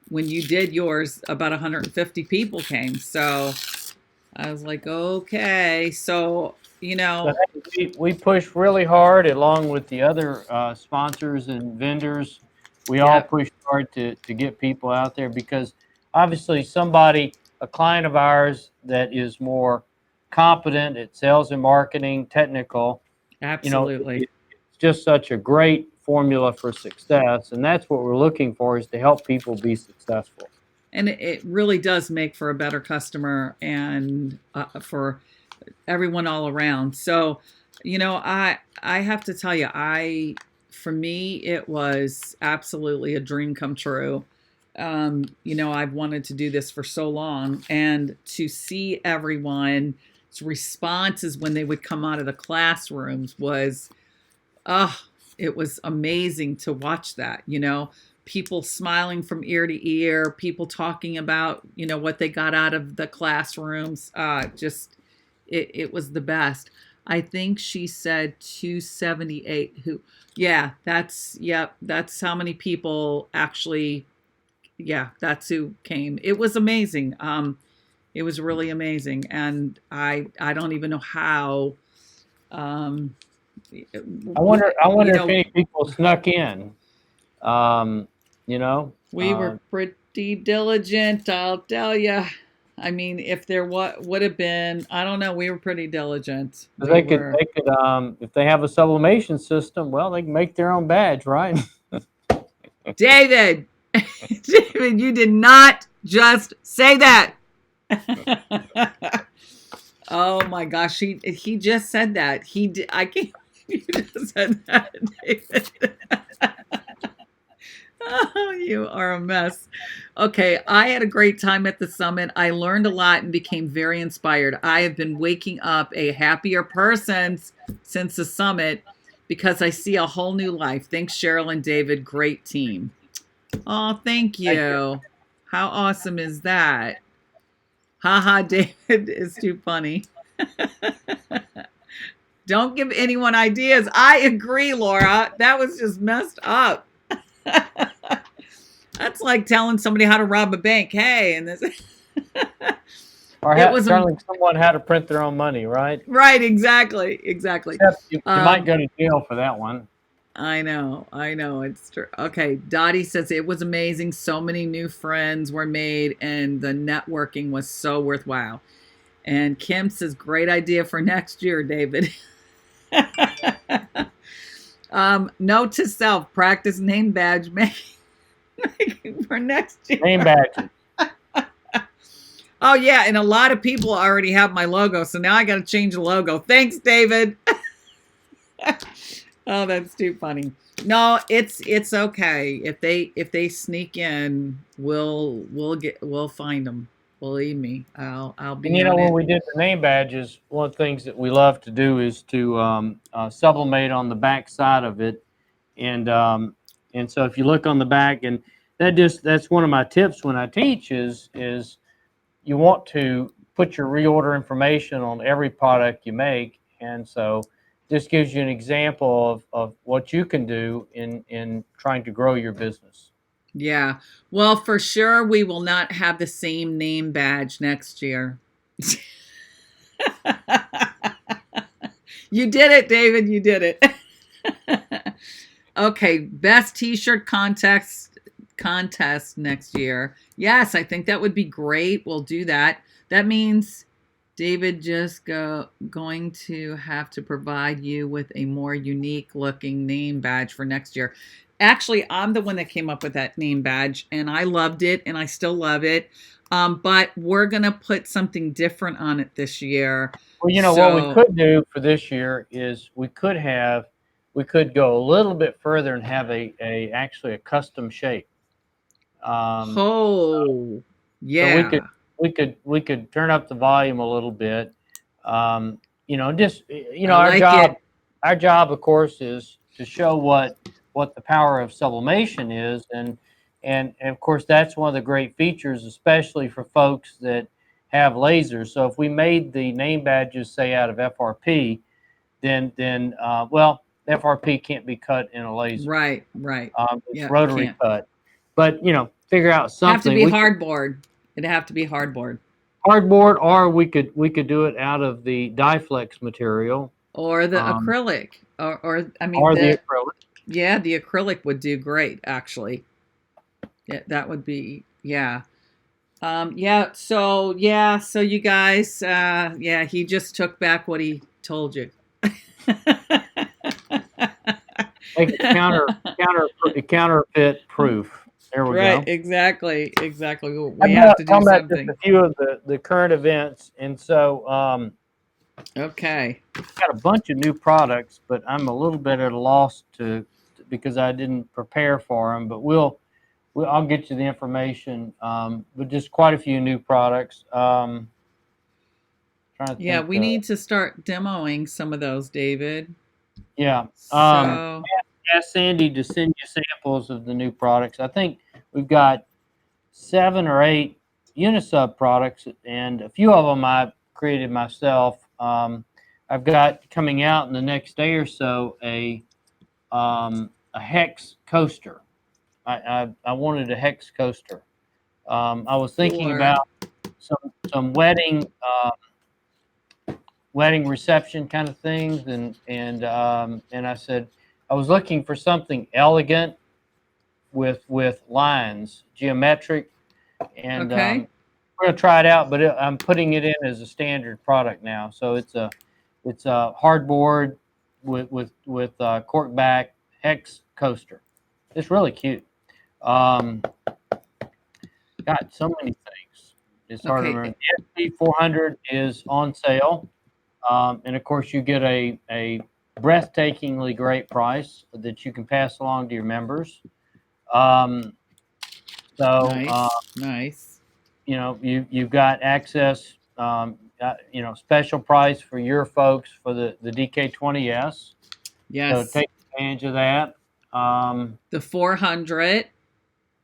A: when you did yours, about 150 people came. So I was like, okay. So,
B: we pushed really hard along with the other sponsors and vendors. We all pushed hard to get people out there because obviously a client of ours that is more competent at sales and marketing, technical.
A: Absolutely.
B: It's just such a great formula for success, and that's what we're looking for, is to help people be successful.
A: And it really does make for a better customer and for everyone all around. So, I have to tell you, for me, it was absolutely a dream come true. I've wanted to do this for so long, and to see everyone's responses when they would come out of the classrooms was, it was amazing to watch that, people smiling from ear to ear, people talking about, what they got out of the classrooms. It was the best. I think she said 278 that's how many people actually, that's who came. It was amazing. It was really amazing. And I don't even know how,
B: I wonder if any people snuck in.
A: We were pretty diligent, I'll tell you. I mean, if there would have been, I don't know, we were pretty diligent.
B: They could, if they have a sublimation system, well, they can make their own badge, right?
A: David, you did not just say that. Oh my gosh, he just said that. He did. I can't. You just said that, David. Oh, you are a mess. Okay, I had a great time at the summit. I learned a lot and became very inspired. I have been waking up a happier person since the summit because I see a whole new life. Thanks, Cheryl and David. Great team. Oh, thank you. How awesome is that? Haha, David is too funny. Don't give anyone ideas. I agree, Laura. That was just messed up. That's like telling somebody how to rob a bank. Hey, and this.
B: Or
A: It was
B: telling someone how to print their own money, right?
A: right, exactly, exactly.
B: Except you might
A: Um,
B: go to jail for that one.
A: I know, it's true. Okay, Dottie says it was amazing. So many new friends were made, and the networking was so worthwhile. And Kim says, great idea for next year, David. Note to self: practice name badge making for next year.
B: Name badges.
A: Oh yeah, and a lot of people already have my logo, so now I got to change the logo. Thanks, David. Oh, that's too funny. No, it's okay. If they sneak in, we'll find them. Believe me, I'll
B: And
A: be on
B: when
A: it.
B: we did the name badges, one of the things that we love to do is to sublimate on the back side of it, and so if you look on the back, and that's one of my tips when I teach is you want to put your reorder information on every product you make, and so this gives you an example of what you can do in trying to grow your business.
A: Yeah. Well, for sure, we will not have the same name badge next year. You did it, David. You did it. Okay, best t-shirt contest next year. Yes, I think that would be great. We'll do that. That means David just going to have to provide you with a more unique looking name badge for next year. Actually, I'm the one that came up with that name badge, and I loved it, and I still love it. But we're gonna put something different on it this year.
B: Well, what we could do for this year is we could go a little bit further and have actually a custom shape.
A: Oh,
B: So
A: yeah.
B: we could turn up the volume a little bit. Just
A: I
B: our
A: like it.
B: job, of course, is to show what the power of sublimation is, and of course that's one of the great features, especially for folks that have lasers. So if we made the name badges, say, out of FRP, then well, FRP can't be cut in a laser.
A: Right.
B: It's
A: Yeah,
B: rotary
A: can't.
B: cut. But figure out
A: Have to
B: something.
A: be hardboard. It'd have to be hardboard.
B: Hardboard, or we could do it out of the Dyflex material,
A: Or the acrylic. Or I mean
B: or the acrylic.
A: Yeah, the acrylic would do great, actually. Yeah, that would be, yeah. So you guys, he just took back what he told you.
B: Make it counterfeit proof. There we
A: Right,
B: go.
A: exactly. We have to do
B: Talking about just
A: something.
B: a few of the current events, and so
A: Okay.
B: got a bunch of new products, but I'm a little bit at a loss because I didn't prepare for them. But I'll get you the information. But just quite a few new products. Trying to
A: Yeah,
B: think,
A: we need to start demoing some of those, David.
B: yeah.
A: So
B: Ask Sandy to send you samples of the new products. I think we've got 7 or 8 Unisub products, and a few of them I created myself. I've got coming out in the next day or so a Hex Coaster. I wanted a Hex Coaster. I was thinking about some wedding reception kind of things, and I said I was looking for something elegant with lines, geometric, and
A: okay.
B: we're gonna try it out. But I'm putting it in as a standard product now, so it's a hardboard with cork back Hex Coaster. It's really cute. Got so many things. It's hard to
A: Okay.
B: remember. The SP400 is on sale. And of course, you get a breathtakingly great price that you can pass along to your members. Um,
A: Nice.
B: You've got access. Special price for your folks for the DK20S. So
A: Yes.
B: take advantage of that.
A: The 400,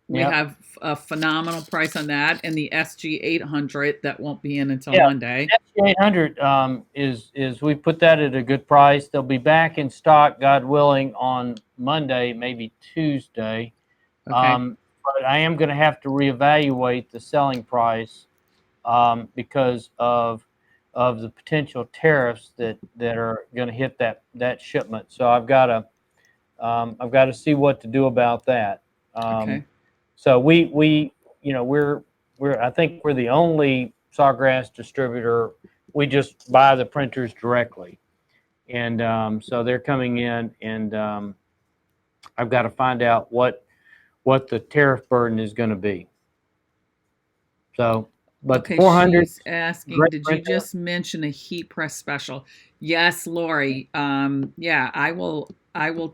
A: we
B: Yep.
A: have a phenomenal price on that, and the SG 800 that won't be in until
B: Yeah.
A: Monday.
B: SG800 is we put that at a good price. They'll be back in stock, God willing, on Monday, maybe Tuesday.
A: Okay.
B: But I am going to have to reevaluate the selling price because of the potential tariffs that are going to hit that shipment. So I've got to see what to do about that.
A: Okay.
B: So we we're I think we're the only sawgrass distributor. We just buy the printers directly, and so they're coming in, and I've got to find out what the tariff burden is going to be. So, but the
A: Okay,
B: 400,
A: she's asking,
B: great
A: did you
B: printer.
A: just mention a heat press special? Yes, Lori. Yeah, I will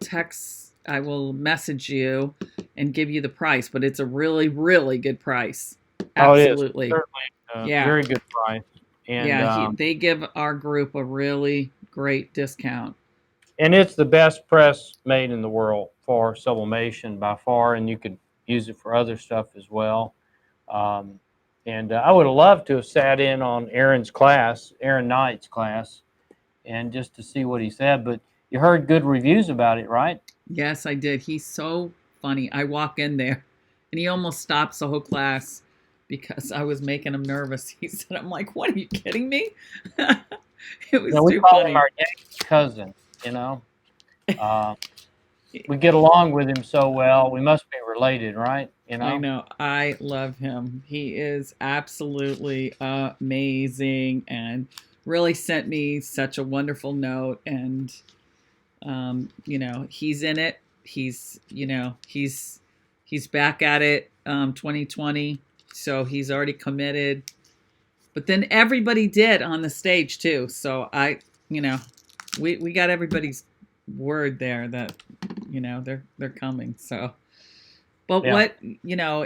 A: text, I will message you and give you the price, but it's a really, really good price.
B: Oh, it is
A: Absolutely.
B: certainly a
A: Yeah.
B: very good price, and
A: Yeah, they give our group a really great discount.
B: it's the best press made in the world for sublimation by far, and you could use it for other stuff as well. Um, and I would have loved to have sat in on Aaron Knight's class, and just to see what he said. But you heard good reviews about it, right?
A: Yes, I did. He's so funny. I walk in there and he almost stops the whole class because I was making him nervous. He said, I'm like, what, are you kidding me? It was
B: We
A: too
B: call him
A: funny.
B: our Yankee cousin. You know, uh, we get along with him so well. We must be related, right? You
A: I
B: know.
A: know. I love him. He is absolutely amazing and really sent me such a wonderful note. And, he's in it. He's back at it 2020. So he's already committed. But then everybody did on the stage too. So you know, we got everybody's word there that, they're coming. So but
B: Yeah.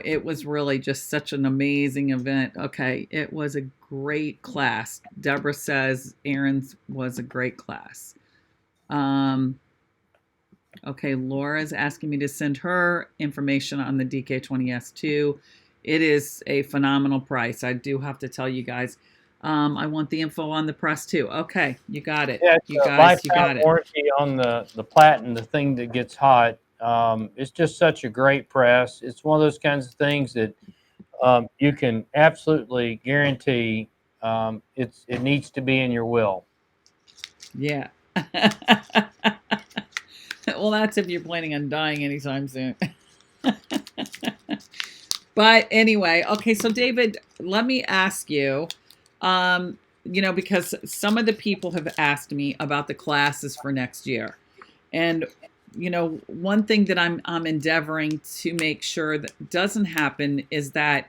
A: it was really just such an amazing event. Okay, it was a great class. Deborah says Aaron's was a great class. Um, okay, Laura's asking me to send her information on the DK20S2. It is a phenomenal price. I do have to tell you guys. I want the info on the press too. Okay, you got it.
B: Yeah, it's
A: You
B: a
A: guys, you
B: lifetime
A: got it.
B: warranty on the platen, the thing that gets hot. It's just such a great press. It's one of those kinds of things that you can absolutely guarantee it needs to be in your will.
A: Yeah. Well, that's if you're planning on dying anytime soon. But anyway, okay, so David, let me ask you, because some of the people have asked me about the classes for next year. And one thing that I'm endeavoring to make sure that doesn't happen is that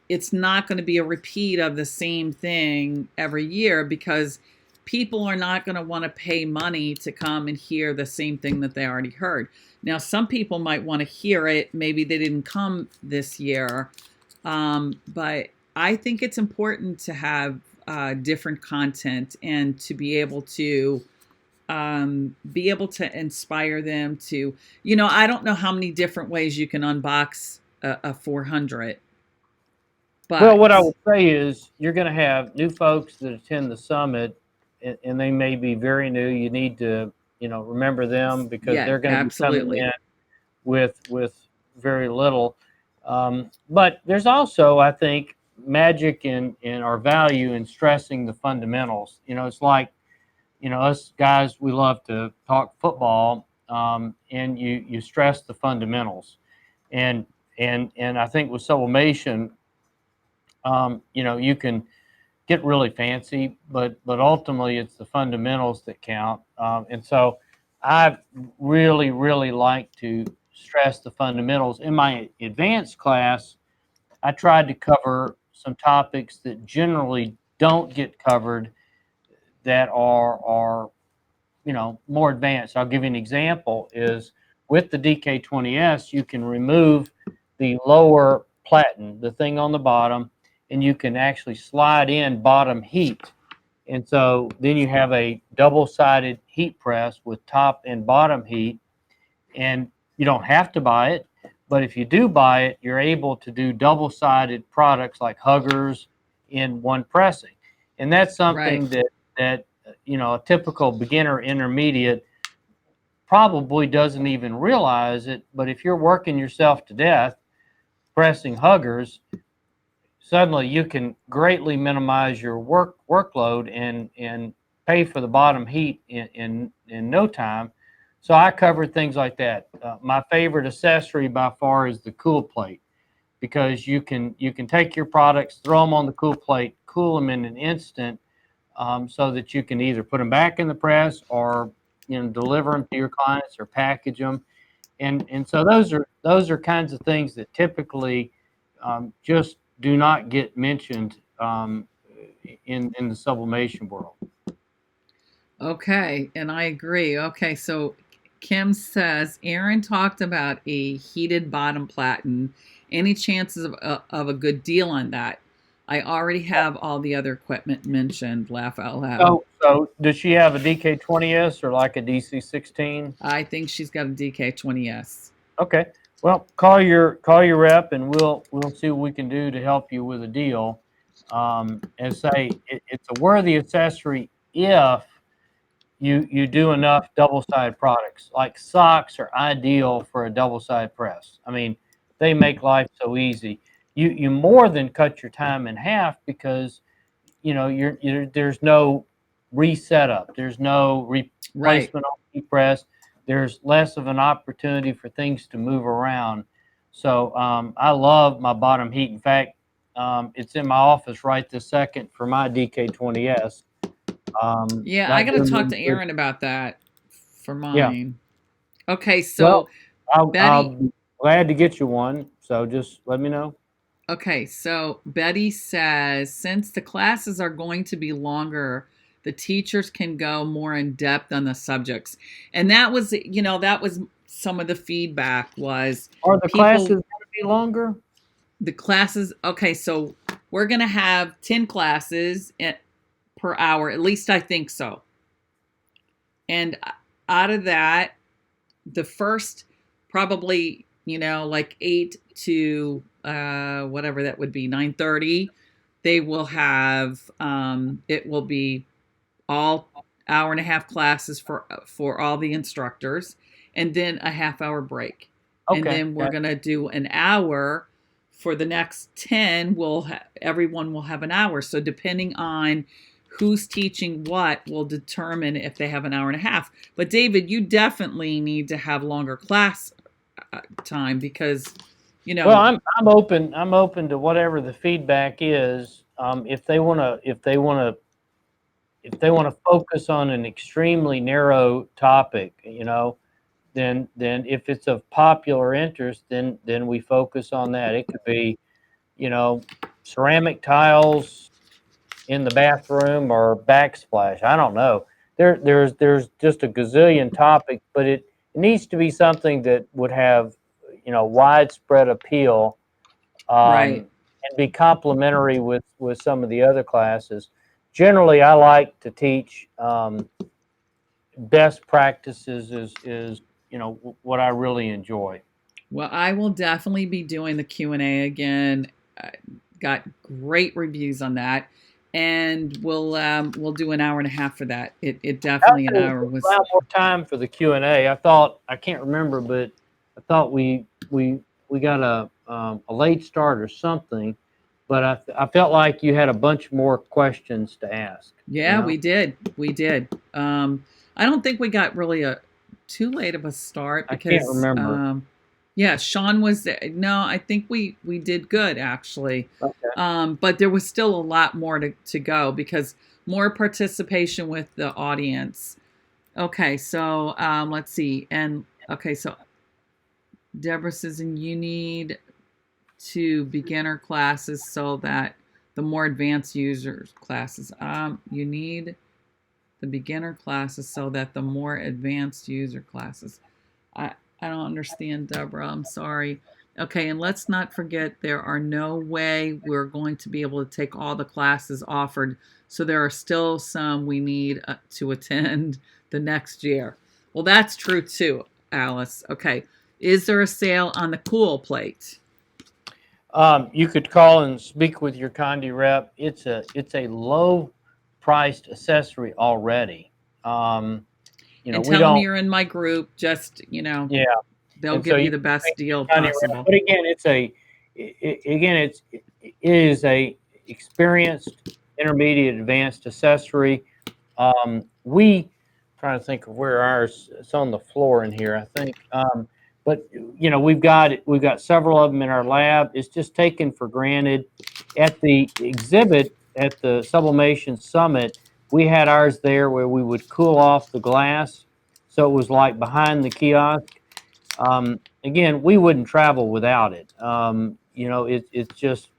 A: it's not going to be a repeat of the same thing every year, because people are not going to want to pay money to come and hear the same thing that they already heard. Now, some people might want to hear it. Maybe they didn't come this year. But I think it's important to have different content and to be able to inspire them to, I don't know how many different ways you can unbox a 400.
B: Well, what I
A: But
B: would say is you're going to have new folks that attend the summit, and they may be very new. You need to, remember them, because
A: yeah,
B: they're going to be coming
A: absolutely.
B: in with very little. But there's also, I think, magic in our value in stressing the fundamentals. It's like, us guys, we love to talk football, and you stress the fundamentals, and I think with sublimation, you can get really fancy, but ultimately it's the fundamentals that count. And so I really, really like to stress the fundamentals. In my advanced class, I tried to cover some topics that generally don't get covered, that are more advanced. I'll give you an example. Is with the DK20S, you can remove the lower platen, the thing on the bottom, and you can actually slide in bottom heat. And so then you have a double-sided heat press with top and bottom heat, and you don't have to buy it, but if you do buy it, you're able to do double-sided products like huggers in one pressing. And that's something
A: Right.
B: that a typical beginner intermediate probably doesn't even realize it. But if you're working yourself to death pressing huggers, suddenly you can greatly minimize your workload and pay for the bottom heat in no time. So I covered things like that. My favorite accessory by far is the cool plate, because you can take your products, throw them on the cool plate, cool them in an instant, so that you can either put them back in the press or deliver them to your clients or package them. And so those are kinds of things that typically just do not get mentioned in the sublimation world.
A: Okay, and I agree. Okay, so Kim says Aaron talked about a heated bottom platen. Any chances of a good deal on that? I already have all the other equipment mentioned. Laugh out loud.
B: So does she have a DK20S or like a DC16?
A: I think she's got a DK20S.
B: Okay. Well, call your rep, and we'll see what we can do to help you with a deal. And say it's a worthy accessory if you do enough double-sided products. Like socks are ideal for a double-sided press. I mean, they make life so easy. You more than cut your time in half, because there's no reset up, there's no
A: Right.
B: replacement on the press, there's less of an opportunity for things to move around. So I love my bottom heat. In fact, it's in my office right this second for my DK20S.
A: Yeah, I
B: Not
A: got to
B: doing
A: talk to
B: any good.
A: Aaron about that for
B: Yeah.
A: mine. Okay,
B: Well,
A: so
B: I'll
A: Betty.
B: be glad to get you one. So just let me know.
A: Okay, so Betty says since the classes are going to be longer, the teachers can go more in depth on the subjects. And that was, that was some of the feedback was
B: Are the classes
A: people,
B: going to be longer?
A: the classes. Okay, so we're going to have 10 classes per hour. At least I think so. And out of that, the first probably, like 8 to whatever that would be, 9:30, they will have it will be all hour and a half classes for all the instructors, and then a half hour break. And
B: Okay.
A: then we're going to do an hour for the next 10. Everyone will have an hour, so depending on who's teaching what will determine if they have an hour and a half. But David, you definitely need to have longer class time, because
B: Well, I'm open to whatever the feedback is. If they want to focus on an extremely narrow topic, then if it's of popular interest, then we focus on that. It could be, ceramic tiles in the bathroom or backsplash. I don't know. There's just a gazillion topics, but it needs to be something that would have, widespread appeal,
A: right.
B: and be complementary with some of the other classes. Generally, I like to teach best practices is what I really enjoy.
A: Well, I will definitely be doing the Q&A again. Got great reviews on that, and we'll do an hour and a half for that. It definitely an hour was.
B: Allow more time for the Q&A. I can't remember, but I thought we got a late start or something, but I felt like you had a bunch more questions to ask.
A: Yeah, we did. I don't think we got really too late of a start,
B: I
A: because
B: can't remember.
A: yeah, Shawn was there. No, I think we did good, actually.
B: Okay.
A: But there was still a lot more to go, because more participation with the audience. Okay, so let's see. And okay, so Deborah says, and you need to beginner classes so that the more advanced users classes. You need the beginner classes so that the more advanced user classes. I don't understand, Deborah. I'm sorry. Okay, and let's not forget there are no way we're going to be able to take all the classes offered. So there are still some we need to attend the next year. Well, that's true too, Alice. Okay, is there a sale on the cool plate?
B: You could call and speak with your Condi rep. It's a low priced accessory already.
A: And
B: We
A: tell them
B: don't.
A: you're in my group. Just
B: Yeah.
A: they'll
B: And
A: give
B: so
A: you
B: you
A: the best deal
B: Condi rep.
A: possible.
B: But again, again, it is a experienced, intermediate, advanced accessory. We trying to think of where ours. It's on the floor in here, I think. But we've got several of them in our lab. It's just taken for granted. At the exhibit at the Sublimation Summit, we had ours there where we would cool off the glass, so it was like behind the kiosk. Again, we wouldn't travel without it. It's just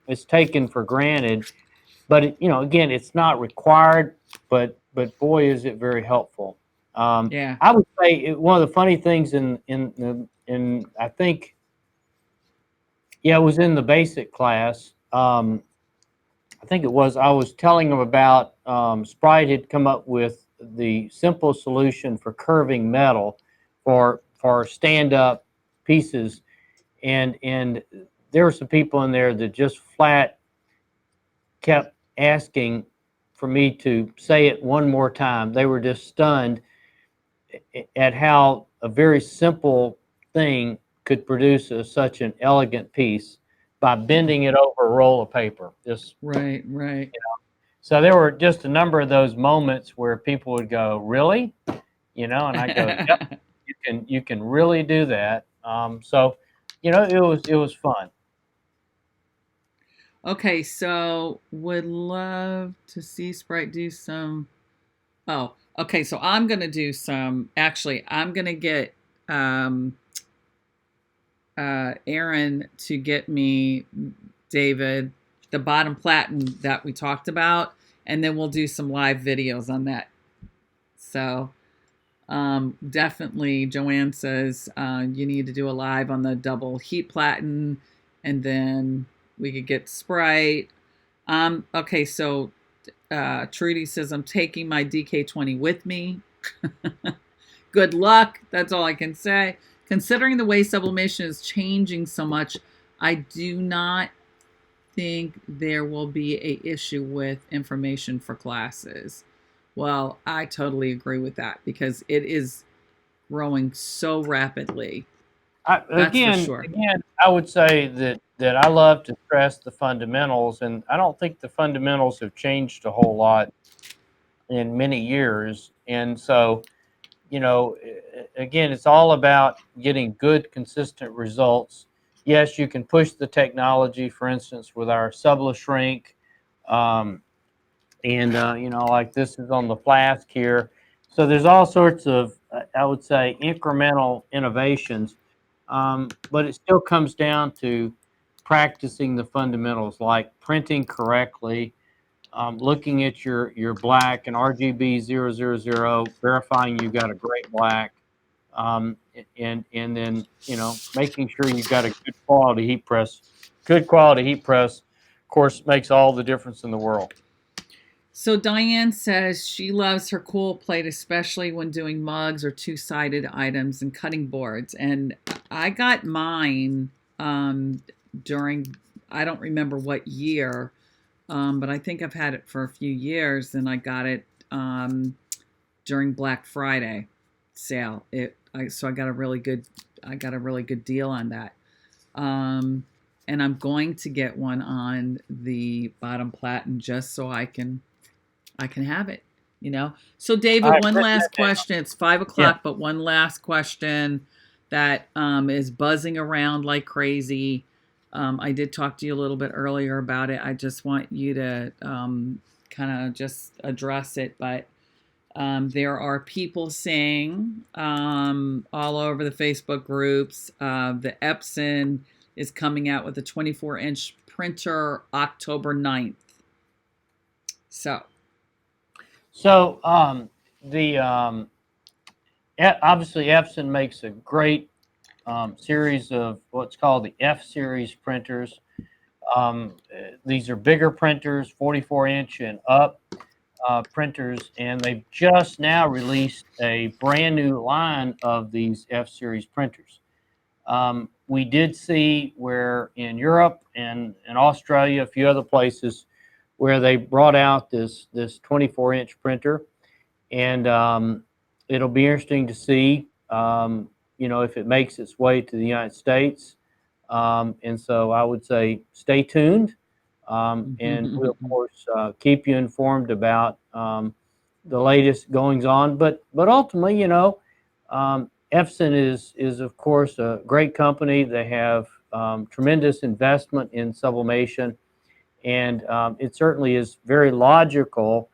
B: it's taken for granted, but again, it's not required. But boy, is it very helpful.
A: Yeah.
B: I would say one of the funny things in I think, yeah, it was in the basic class. I think it was. I was telling them about Sprite had come up with the simple solution for curving metal for stand up pieces, and there were some people in there that just flat kept asking for me to say it one more time. They were just stunned at how a very simple thing could produce such an elegant piece by bending it over a roll of paper. Just
A: Right.
B: so there were just a number of those moments where people would go, "Really?" And I go, "Yep, you can really do that." So, it was fun.
A: Okay, so would love to see Sprite do some. Oh, okay. So I'm gonna do some. Actually, I'm gonna get um, Aaron to get me, David, the bottom platen that we talked about, and then we'll do some live videos on that. So definitely, Joanne says you need to do a live on the double heat platen, and then we could get Sprite. Okay, so Trudy says I'm taking my DK20 with me. Good luck. That's all I can say. Considering the way sublimation is changing so much, I do not think there will be a issue with information for classes. Well, I totally agree with that because it is growing so rapidly. That's for sure.
B: Again, I would say that I love to stress the fundamentals, and I don't think the fundamentals have changed a whole lot in many years. And so, again, it's all about getting good, consistent results. Yes, you can push the technology, for instance, with our Subla shrink. And like this is on the flask here. So there's all sorts of, I would say, incremental innovations, but it still comes down to practicing the fundamentals, like printing correctly, looking at your black and RGB 000, verifying you got a great black, and then making sure you got a good quality heat press. Good quality heat press, of course, makes all the difference in the world.
A: So Diane says she loves her cool plate, especially when doing mugs or two-sided items and cutting boards. And I got mine during, I don't remember what year, but I think I've had it for a few years, and I got it during Black Friday sale. So I got a really good deal on that. And I'm going to get one on the bottom platen just so I can have it, So David,
B: Right,
A: one
B: written
A: last
B: that down.
A: question. It's 5:00,
B: Yeah.
A: but one last question that is buzzing around like crazy. I did talk to you a little bit earlier about it. I just want you to kind of just address it, but there are people saying all over the Facebook groups the Epson is coming out with a 24-inch printer October 9th.
B: So the obviously Epson makes a great series of what's called the F series printers. These are bigger printers, 44-inch and up printers, and they've just now released a brand new line of these F series printers. We did see where in Europe and in Australia, a few other places, where they brought out this 24-inch printer, and it'll be interesting to see, if it makes its way to the United States. And so I would say stay tuned. And we'll, of course, keep you informed about the latest goings on. But ultimately, Epson is of course a great company. They have tremendous investment in sublimation, and it certainly is very logical.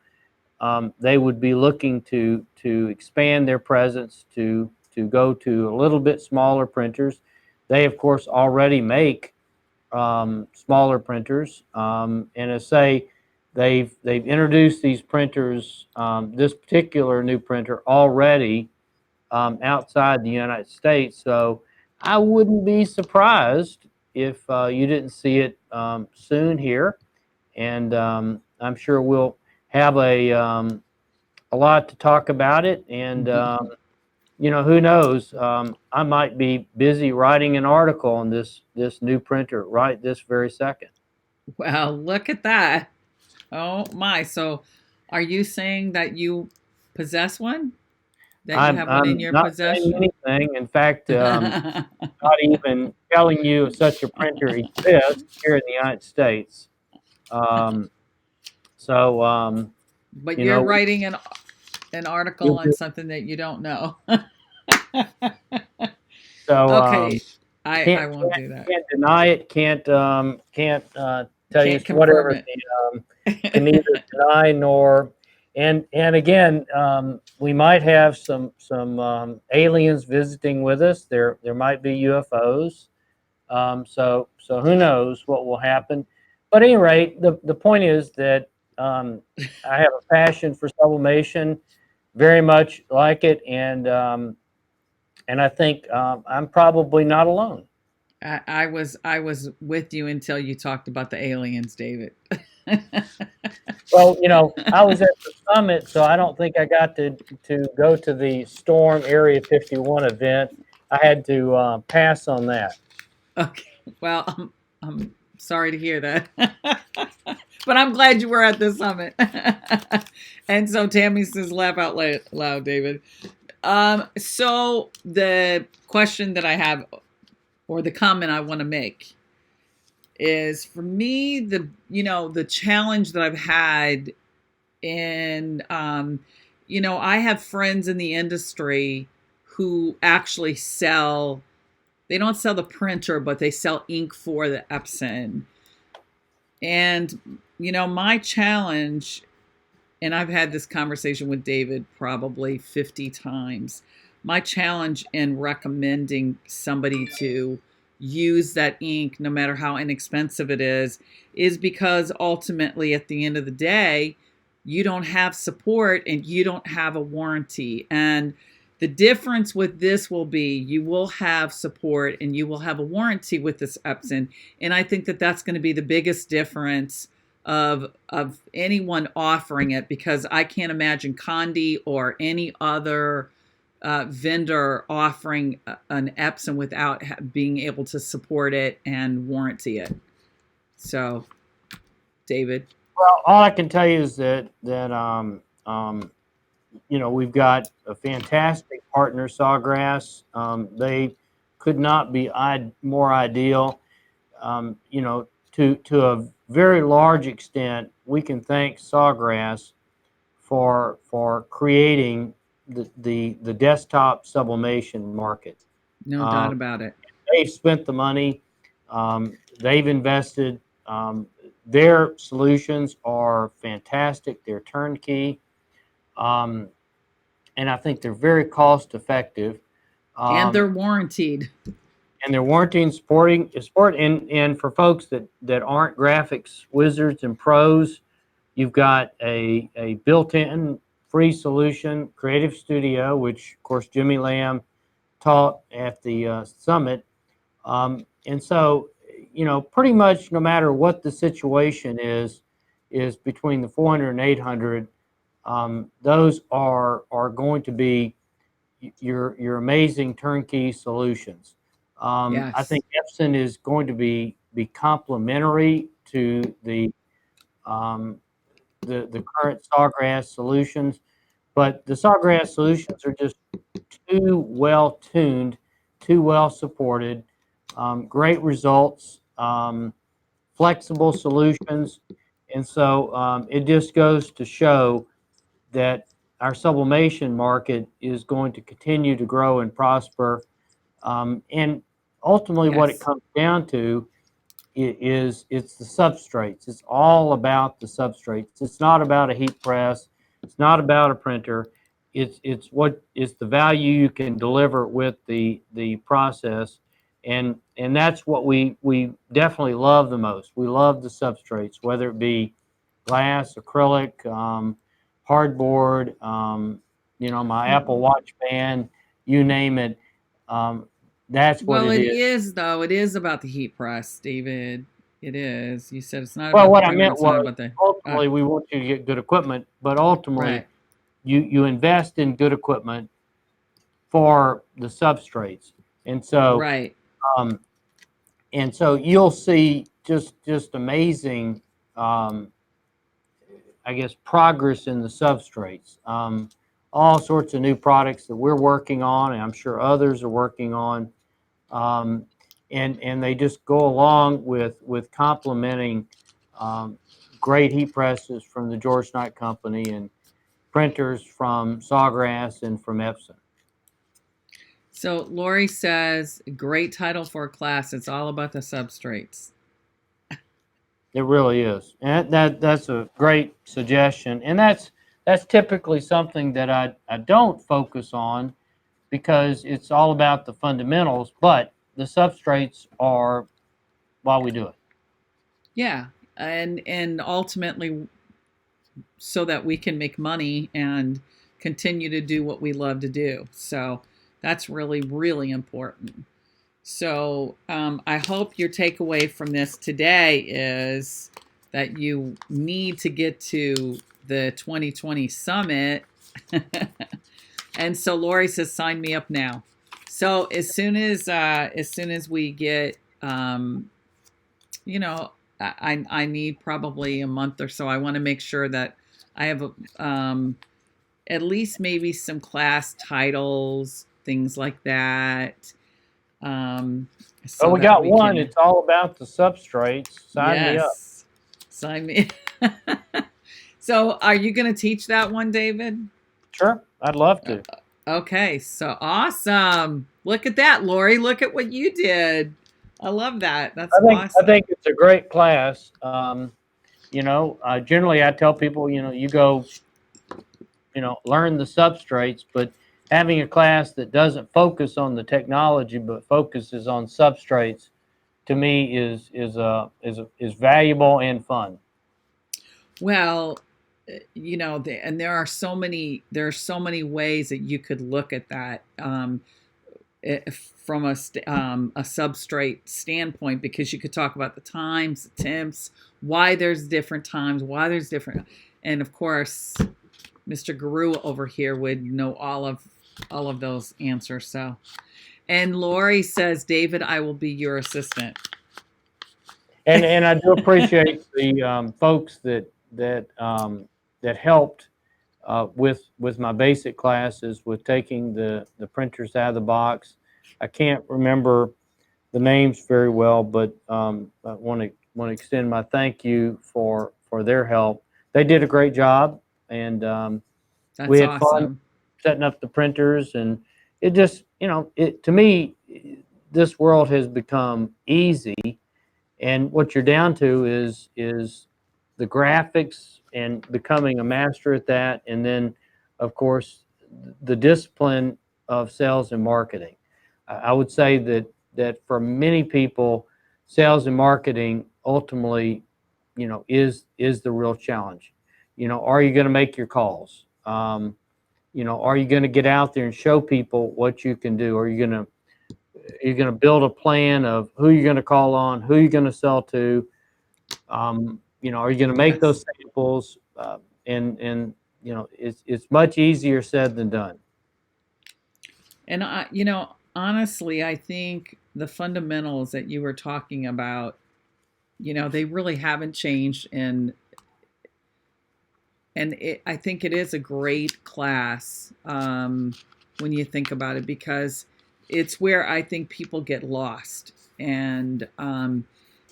B: They would be looking to expand their presence to go to a little bit smaller printers. They of course already make smaller printers, and as say they've introduced these printers, this particular new printer already outside the United States. So I wouldn't be surprised if you didn't see it soon here, and I'm sure we'll have a lot to talk about it. And who knows? I might be busy writing an article on this new printer right this very second.
A: Well, look at that. Oh my. So are you saying that you possess one? That you have one in
B: I'm
A: your
B: not saying
A: possession?
B: anything. In fact, not even telling you such a printer exists here in the United States. Um, so,
A: But
B: you
A: you're
B: know,
A: writing an article on something that you don't know.
B: so
A: Okay. I
B: can't
A: won't do that.
B: can't deny it. Can't tell you
A: Can't confirm
B: whatever
A: it.
B: can neither deny nor. And again, we might have some aliens visiting with us. There might be UFOs. So who knows what will happen? But at any rate, the point is that I have a passion for sublimation, very much like it, and I think I'm probably not alone.
A: I was with you until you talked about the aliens, David.
B: Well, I was at the summit, so I don't think I got to go to the Storm Area 51 event. I had to pass on that.
A: Okay. Well, I'm sorry to hear that. But I'm glad you were at the summit. And so Tammy says, laugh out loud, David. So the question that I have, or the comment I want to make, is for me the challenge that I've had in I have friends in the industry who actually sell. They don't sell the printer, but they sell ink for the Epson. And my challenge, and I've had this conversation with David probably 50 times. My challenge in recommending somebody to use that ink, no matter how inexpensive it is because ultimately at the end of the day, you don't have support and you don't have a warranty. And the difference with this will be you will have support and you will have a warranty with this Epson. And I think that that's going to be the biggest difference of anyone offering it, because I can't imagine Condi or any other vendor offering an Epson without being able to support it and warranty it. So, David.
B: Well, all I can tell you is that we've got a fantastic partner, Sawgrass. They could not be more ideal. To a very large extent, we can thank Sawgrass for creating the desktop sublimation market.
A: No doubt about it.
B: They've spent the money. They've invested. Their solutions are fantastic. They're turnkey. And I think they're very cost effective.
A: And they're warranted.
B: And they're warranty and support. And for folks that aren't graphics wizards and pros, you've got a built-in free solution, Creative Studio, which of course Jimmy Lamb taught at the summit. And so, pretty much no matter what the situation is between the 400 and 800, those are going to be your amazing turnkey solutions.
A: Yes.
B: I think Epson is going to be complementary to the current Sawgrass solutions, but the Sawgrass solutions are just too well tuned, too well supported. great results, flexible solutions. And so it just goes to show that our sublimation market is going to continue to grow and prosper. And ultimately, what it
A: Yes.
B: comes down to it's the substrates. It's all about the substrates. It's not about a heat press. It's not about a printer. It's the value you can deliver with the process, and that's what we definitely love the most. We love the substrates, whether it be glass, acrylic, hardboard, my Apple Watch band, you name it. Um, that's what
A: Well,
B: it
A: it
B: is.
A: is though. It is about the heat press, David. It is. You said it's not
B: Well,
A: about the
B: what I
A: printer.
B: meant
A: It's not
B: was
A: about the.
B: ultimately we want you to get good equipment, but ultimately
A: Right.
B: you invest in good equipment for the substrates, and so
A: Right.
B: um, you'll see just amazing, um, I guess, progress in the substrates. All sorts of new products that we're working on, and I'm sure others are working on, um, and they just go along with complementing um, great heat presses from the George Knight Company and printers from Sawgrass and from Epson.
A: So Lori says, great title for a class. It's all about the substrates.
B: It really is, and that's a great suggestion. And that's typically something that I don't focus on because it's all about the fundamentals, but the substrates are why we do it.
A: Yeah. And ultimately so that we can make money and continue to do what we love to do. So that's really, really important. So I hope your takeaway from this today is that you need to get to the 2020 summit. And so Lori says, sign me up now. So as soon as we get, you know, I need probably a month or so. I want to make sure that I have at least maybe some class titles, things like that,
B: But
A: so
B: we
A: that
B: got
A: we
B: one.
A: can.
B: It's all about the substrates. Sign me up.
A: Yes, sign me. So, are you going to teach that one, David?
B: Sure, I'd love to.
A: Okay, so awesome. Look at that, Lori. Look at what you did. I love that. That's
B: I
A: awesome.
B: think it's a great class. Generally I tell people, you go, learn the substrates, but having a class that doesn't focus on the technology but focuses on substrates to me is valuable and fun.
A: Well, and there are so many ways that you could look at that. From a substrate standpoint, because you could talk about the times, the temps, why there's different times, why there's different, and of course, Mr. Guru over here would know all of those answers. So, and Lori says, David, I will be your assistant.
B: And I do appreciate the folks that helped with my basic classes with taking the printers out of the box. I can't remember the names very well, but I want to extend my thank you for their help. They did a great job, and we
A: That's
B: had fun
A: awesome.
B: setting up the printers, and it just it to me this world has become easy, and what you're down to is the graphics and becoming a master at that, and then of course the discipline of sales and marketing. I would say that for many people, sales and marketing ultimately, is the real challenge. Are you going to make your calls? Are you going to get out there and show people what you can do? Are you going to build a plan of who you're going to call on, who you're going to sell to? Are you going to make
A: Yes.
B: those samples? And it's much easier said than done.
A: And honestly, I think the fundamentals that you were talking about, they really haven't changed. And I think it is a great class, when you think about it, because it's where I think people get lost. and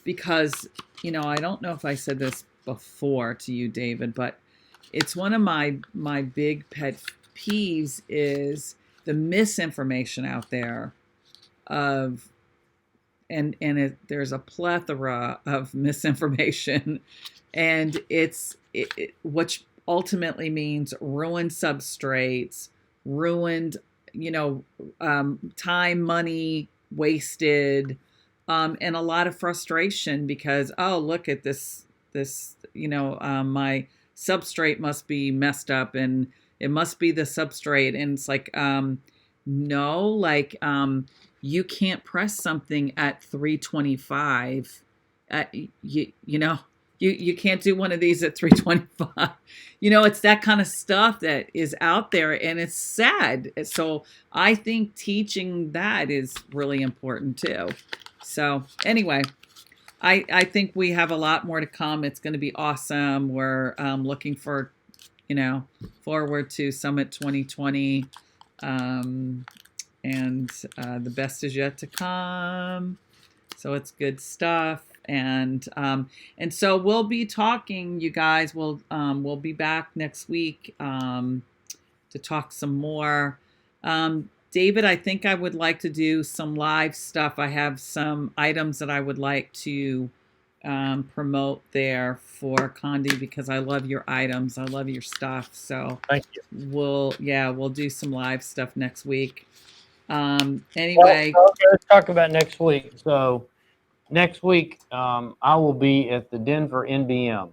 A: because I don't know if I said this before to you, David, but it's one of my big pet peeves is the misinformation out there of there's a plethora of misinformation, and which ultimately means ruined substrates, ruined time, money wasted, and a lot of frustration because, oh, look at this my substrate must be messed up and it must be the substrate, and it's like no, like you can't press something at 325. You can't do one of these at 325. It's that kind of stuff that is out there, and it's sad. So I think teaching that is really important too. So anyway, I think we have a lot more to come. It's going to be awesome. We're looking forward to Summit 2020. And the best is yet to come. So it's good stuff. And so we'll be talking, you guys. We'll be back next week to talk some more. David, I think I would like to do some live stuff. I have some items that I would like to promote there for Condi because I love your items. I love your stuff. So
B: Thank you.
A: we'll do some live stuff next week. Anyway,
B: well, let's talk about next week. So next week, I will be at the Denver NBM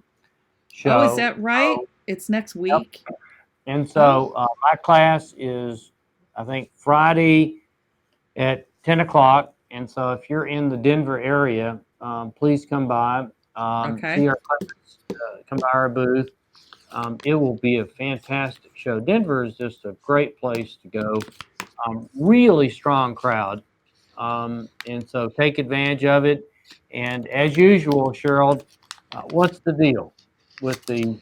B: show.
A: Oh, is that right? It's next week.
B: Yep. And so my class is, I think, Friday at 10 o'clock. And so if you're in the Denver area, please come by, see our class, come by our booth. It will be a fantastic show. Denver is just a great place to go. Really strong crowd. And so take advantage of it. And as usual, Cheryl, what's the deal with the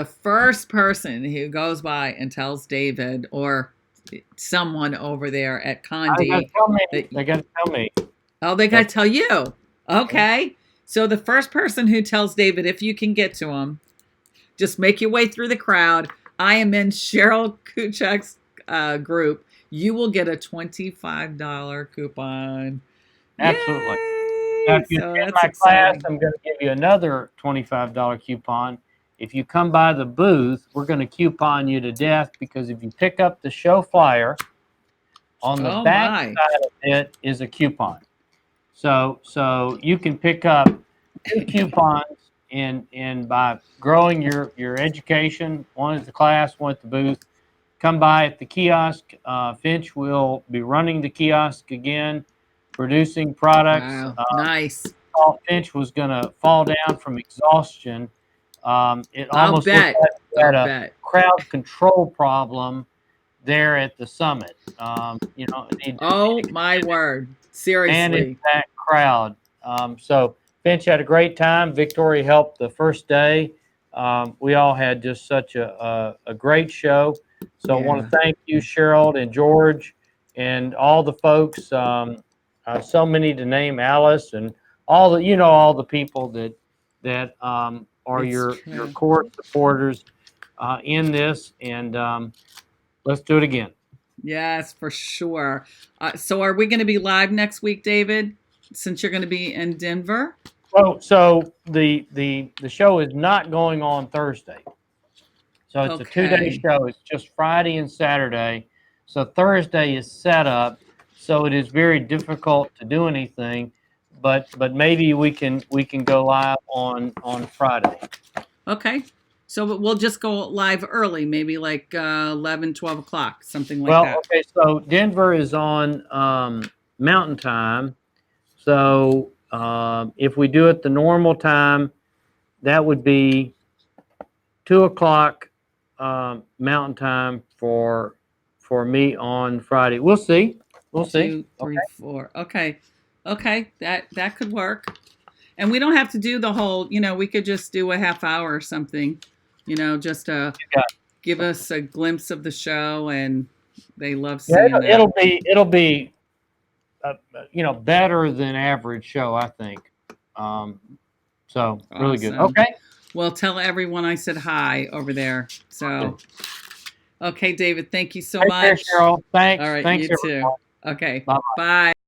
A: first person who goes by and tells David or someone over there at Condi?
B: They got to tell me.
A: Oh, they got to tell you. Okay. So the first person who tells David, if you can get to him, just make your way through the crowd. I am in Cheryl Kuchek's group. You will get a $25 coupon.
B: Absolutely.
A: Yay!
B: Now, if you're in my class, I'm going to give you another $25 coupon. If you come by the booth, we're going to coupon you to death because if you pick up the show flyer, on the back side of it is a coupon. So you can pick up 2 coupons and by growing your education, one at the class, one at the booth. Come by at the kiosk. Finch will be running the kiosk again, producing products.
A: Wow, nice.
B: Finch was going to fall down from exhaustion. It almost
A: looked like
B: we had a crowd control problem there at the summit. Oh
A: my word! Seriously,
B: and in that crowd. So Finch had a great time. Victoria helped the first day. We all had just such a great show. So I want to thank you, Cheryl and George, and all the folks. So many to name, Alice, and all the people that are your core supporters in this. And let's do it again.
A: Yes, for sure. So are we going to be live next week, David? Since you're going to be in Denver?
B: So the show is not going on Thursday. So it's a 2-day show. It's just Friday and Saturday. So Thursday is set up. So it is very difficult to do anything. But maybe we can go live on Friday.
A: Okay. So we'll just go live early, maybe like 11, 12 o'clock, something like that.
B: Well, okay. So Denver is on Mountain Time. So if we do it the normal time, that would be 2 o'clock Mountain Time for me on Friday. We'll see. We'll see.
A: 2, 3, 4. Okay. That could work. And we don't have to do the whole, we could just do a half hour or something, just to give us a glimpse of the show. And they love seeing that.
B: It'll be better than average show, I think. So really good.
A: Awesome.
B: Okay.
A: Well, tell everyone I said hi over there. So, okay, David, thank you so
B: Take care,
A: much.
B: Cheryl. Thanks.
A: All right,
B: Thanks,
A: you
B: everyone.
A: too. Okay,
B: Bye.
A: bye.